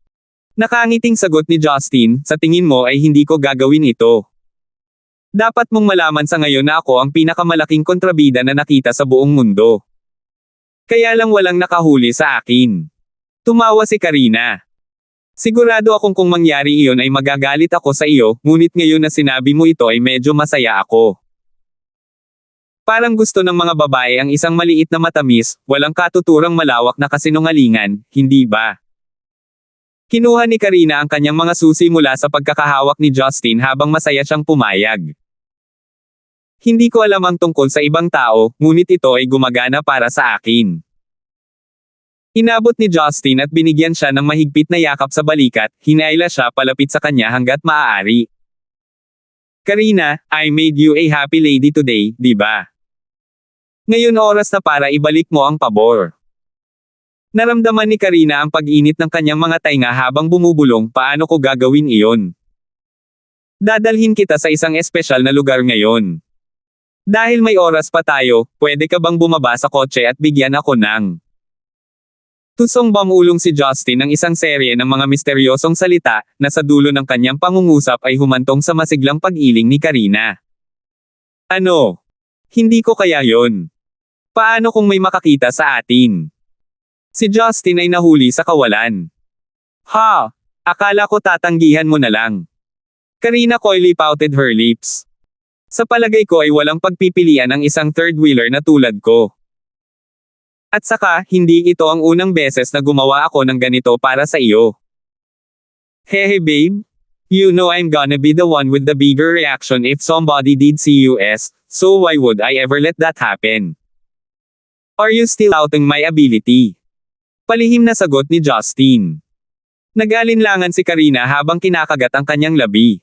Nakangiting sagot ni Justin, sa tingin mo ay hindi ko gagawin ito. Dapat mong malaman sa ngayon na ako ang pinakamalaking kontrabida na nakita sa buong mundo. Kaya lang walang nakahuli sa akin. Tumawa si Karina. Sigurado akong kung mangyari iyon ay magagalit ako sa iyo, ngunit ngayon na sinabi mo ito ay medyo masaya ako. Parang gusto ng mga babae ang isang maliit na matamis, walang katuturang malawak na kasinungalingan, hindi ba? Kinuha ni Karina ang kanyang mga susi mula sa pagkakahawak ni Justin habang masaya siyang pumayag. Hindi ko alam ang tungkol sa ibang tao, ngunit ito ay gumagana para sa akin. Inabot ni Justin at binigyan siya ng mahigpit na yakap sa balikat, hinayla siya palapit sa kanya hanggat maaari. Karina, I made you a happy lady today, di ba? Ngayon oras na para ibalik mo ang pabor. Naramdaman ni Karina ang pag-init ng kanyang mga tainga habang bumubulong, paano ko gagawin iyon? Dadalhin kita sa isang espesyal na lugar ngayon. Dahil may oras pa tayo, pwede ka bang bumaba sa kotse at bigyan ako ng... Tusong bamulong si Justin ng isang serye ng mga misteryosong salita, na sa dulo ng kanyang pangungusap ay humantong sa masiglang pag-iling ni Karina. Ano? Hindi ko kaya yon. Paano kung may makakita sa atin? Si Justin ay nahuli sa kawalan. Ha! Akala ko tatanggihan mo na lang. Karina coyly pouted her lips. Sa palagay ko ay walang pagpipilian ang isang third-wheeler na tulad ko. At saka, hindi ito ang unang beses na gumawa ako ng ganito para sa iyo. Hehe babe. You know I'm gonna be the one with the bigger reaction if somebody did CUS, so why would I ever let that happen? Are you still doubting my ability? Palihim na sagot ni Justin. Nag-alinlangan si Karina habang kinakagat ang kanyang labi.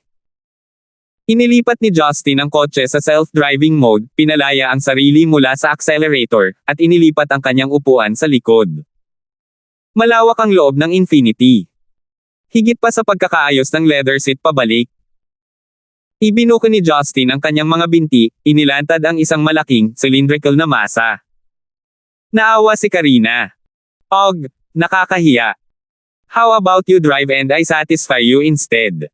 Inilipat ni Justin ang kotse sa self-driving mode, pinalaya ang sarili mula sa accelerator, at inilipat ang kanyang upuan sa likod. Malawak ang loob ng Infiniti. Higit pa sa pagkakaayos ng leather seat pabalik. Ibinuko ni Justin ang kanyang mga binti, inilantad ang isang malaking, cylindrical na masa. Naawa si Karina. Og, nakakahiya. How about you drive and I satisfy you instead?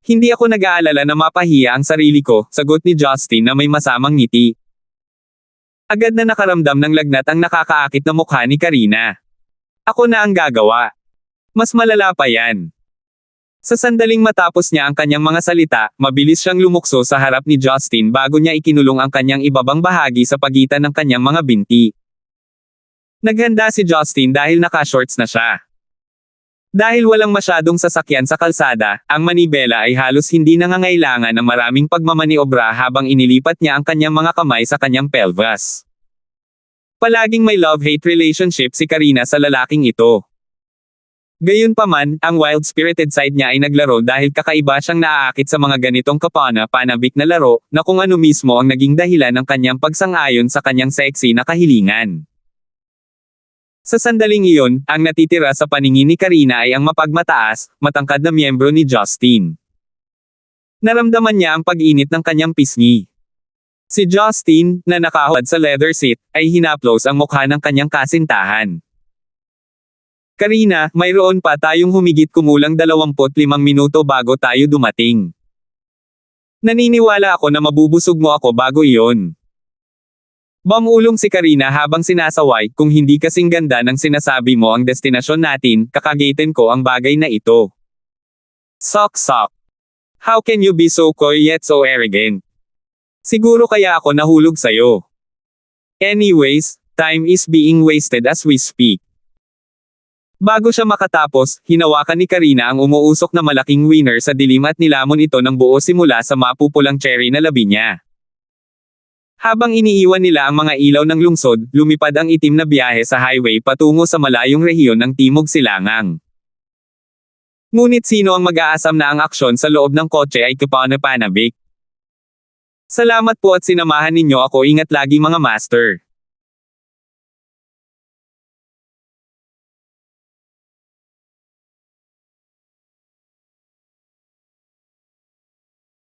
Hindi ako nag-aalala na mapahiya ang sarili ko, sagot ni Justin na may masamang ngiti. Agad na nakaramdam ng lagnat ang nakakaakit na mukha ni Karina. Ako na ang gagawa. Mas malala pa yan. Sa sandaling matapos niya ang kanyang mga salita, mabilis siyang lumukso sa harap ni Justin bago niya ikinulong ang kanyang ibabang bahagi sa pagitan ng kanyang mga binti. Naghanda si Justin dahil naka-shorts na siya. Dahil walang masyadong sasakyan sa kalsada, ang manibela ay halos hindi nangangailangan ng maraming pagmamaniobra habang inilipat niya ang kanyang mga kamay sa kanyang pelvis. Palaging may love-hate relationship si Karina sa lalaking ito. Gayunpaman, ang wild-spirited side niya ay naglaro dahil kakaiba siyang naaakit sa mga ganitong kapana-panabik na laro, na kung ano mismo ang naging dahilan ng kanyang pagsang-ayon sa kanyang sexy na kahilingan. Sa sandaling iyon, ang natitira sa paningin ni Karina ay ang mapagmataas, matangkad na miyembro ni Justin. Naramdaman niya ang pag-init ng kanyang pisngi. Si Justin, na nakahubad sa leather seat, ay hinaplos ang mukha ng kanyang kasintahan. Karina, mayroon pa tayong humigit kumulang 25 minuto bago tayo dumating. Naniniwala ako na mabubusog mo ako bago iyon. Bamulong si Karina habang sinasaway, kung hindi kasing ganda ng sinasabi mo ang destinasyon natin, kakagatin ko ang bagay na ito. Sok. How can you be so coy yet so arrogant? Siguro kaya ako nahulog sayo. Anyways, time is being wasted as we speak. Bago siya makatapos, hinawakan ni Karina ang umuusok na malaking winner sa dilim at nilamon ito ng buo simula sa mapupulang cherry na labi niya. Habang iniiwan nila ang mga ilaw ng lungsod, lumipad ang itim na biyahe sa highway patungo sa malayong rehiyon ng Timog Silangang. Ngunit sino ang mag-aasam na ang aksyon sa loob ng kotse ay kapana-panabik? Salamat po at sinamahan ninyo ako, ingat lagi mga master.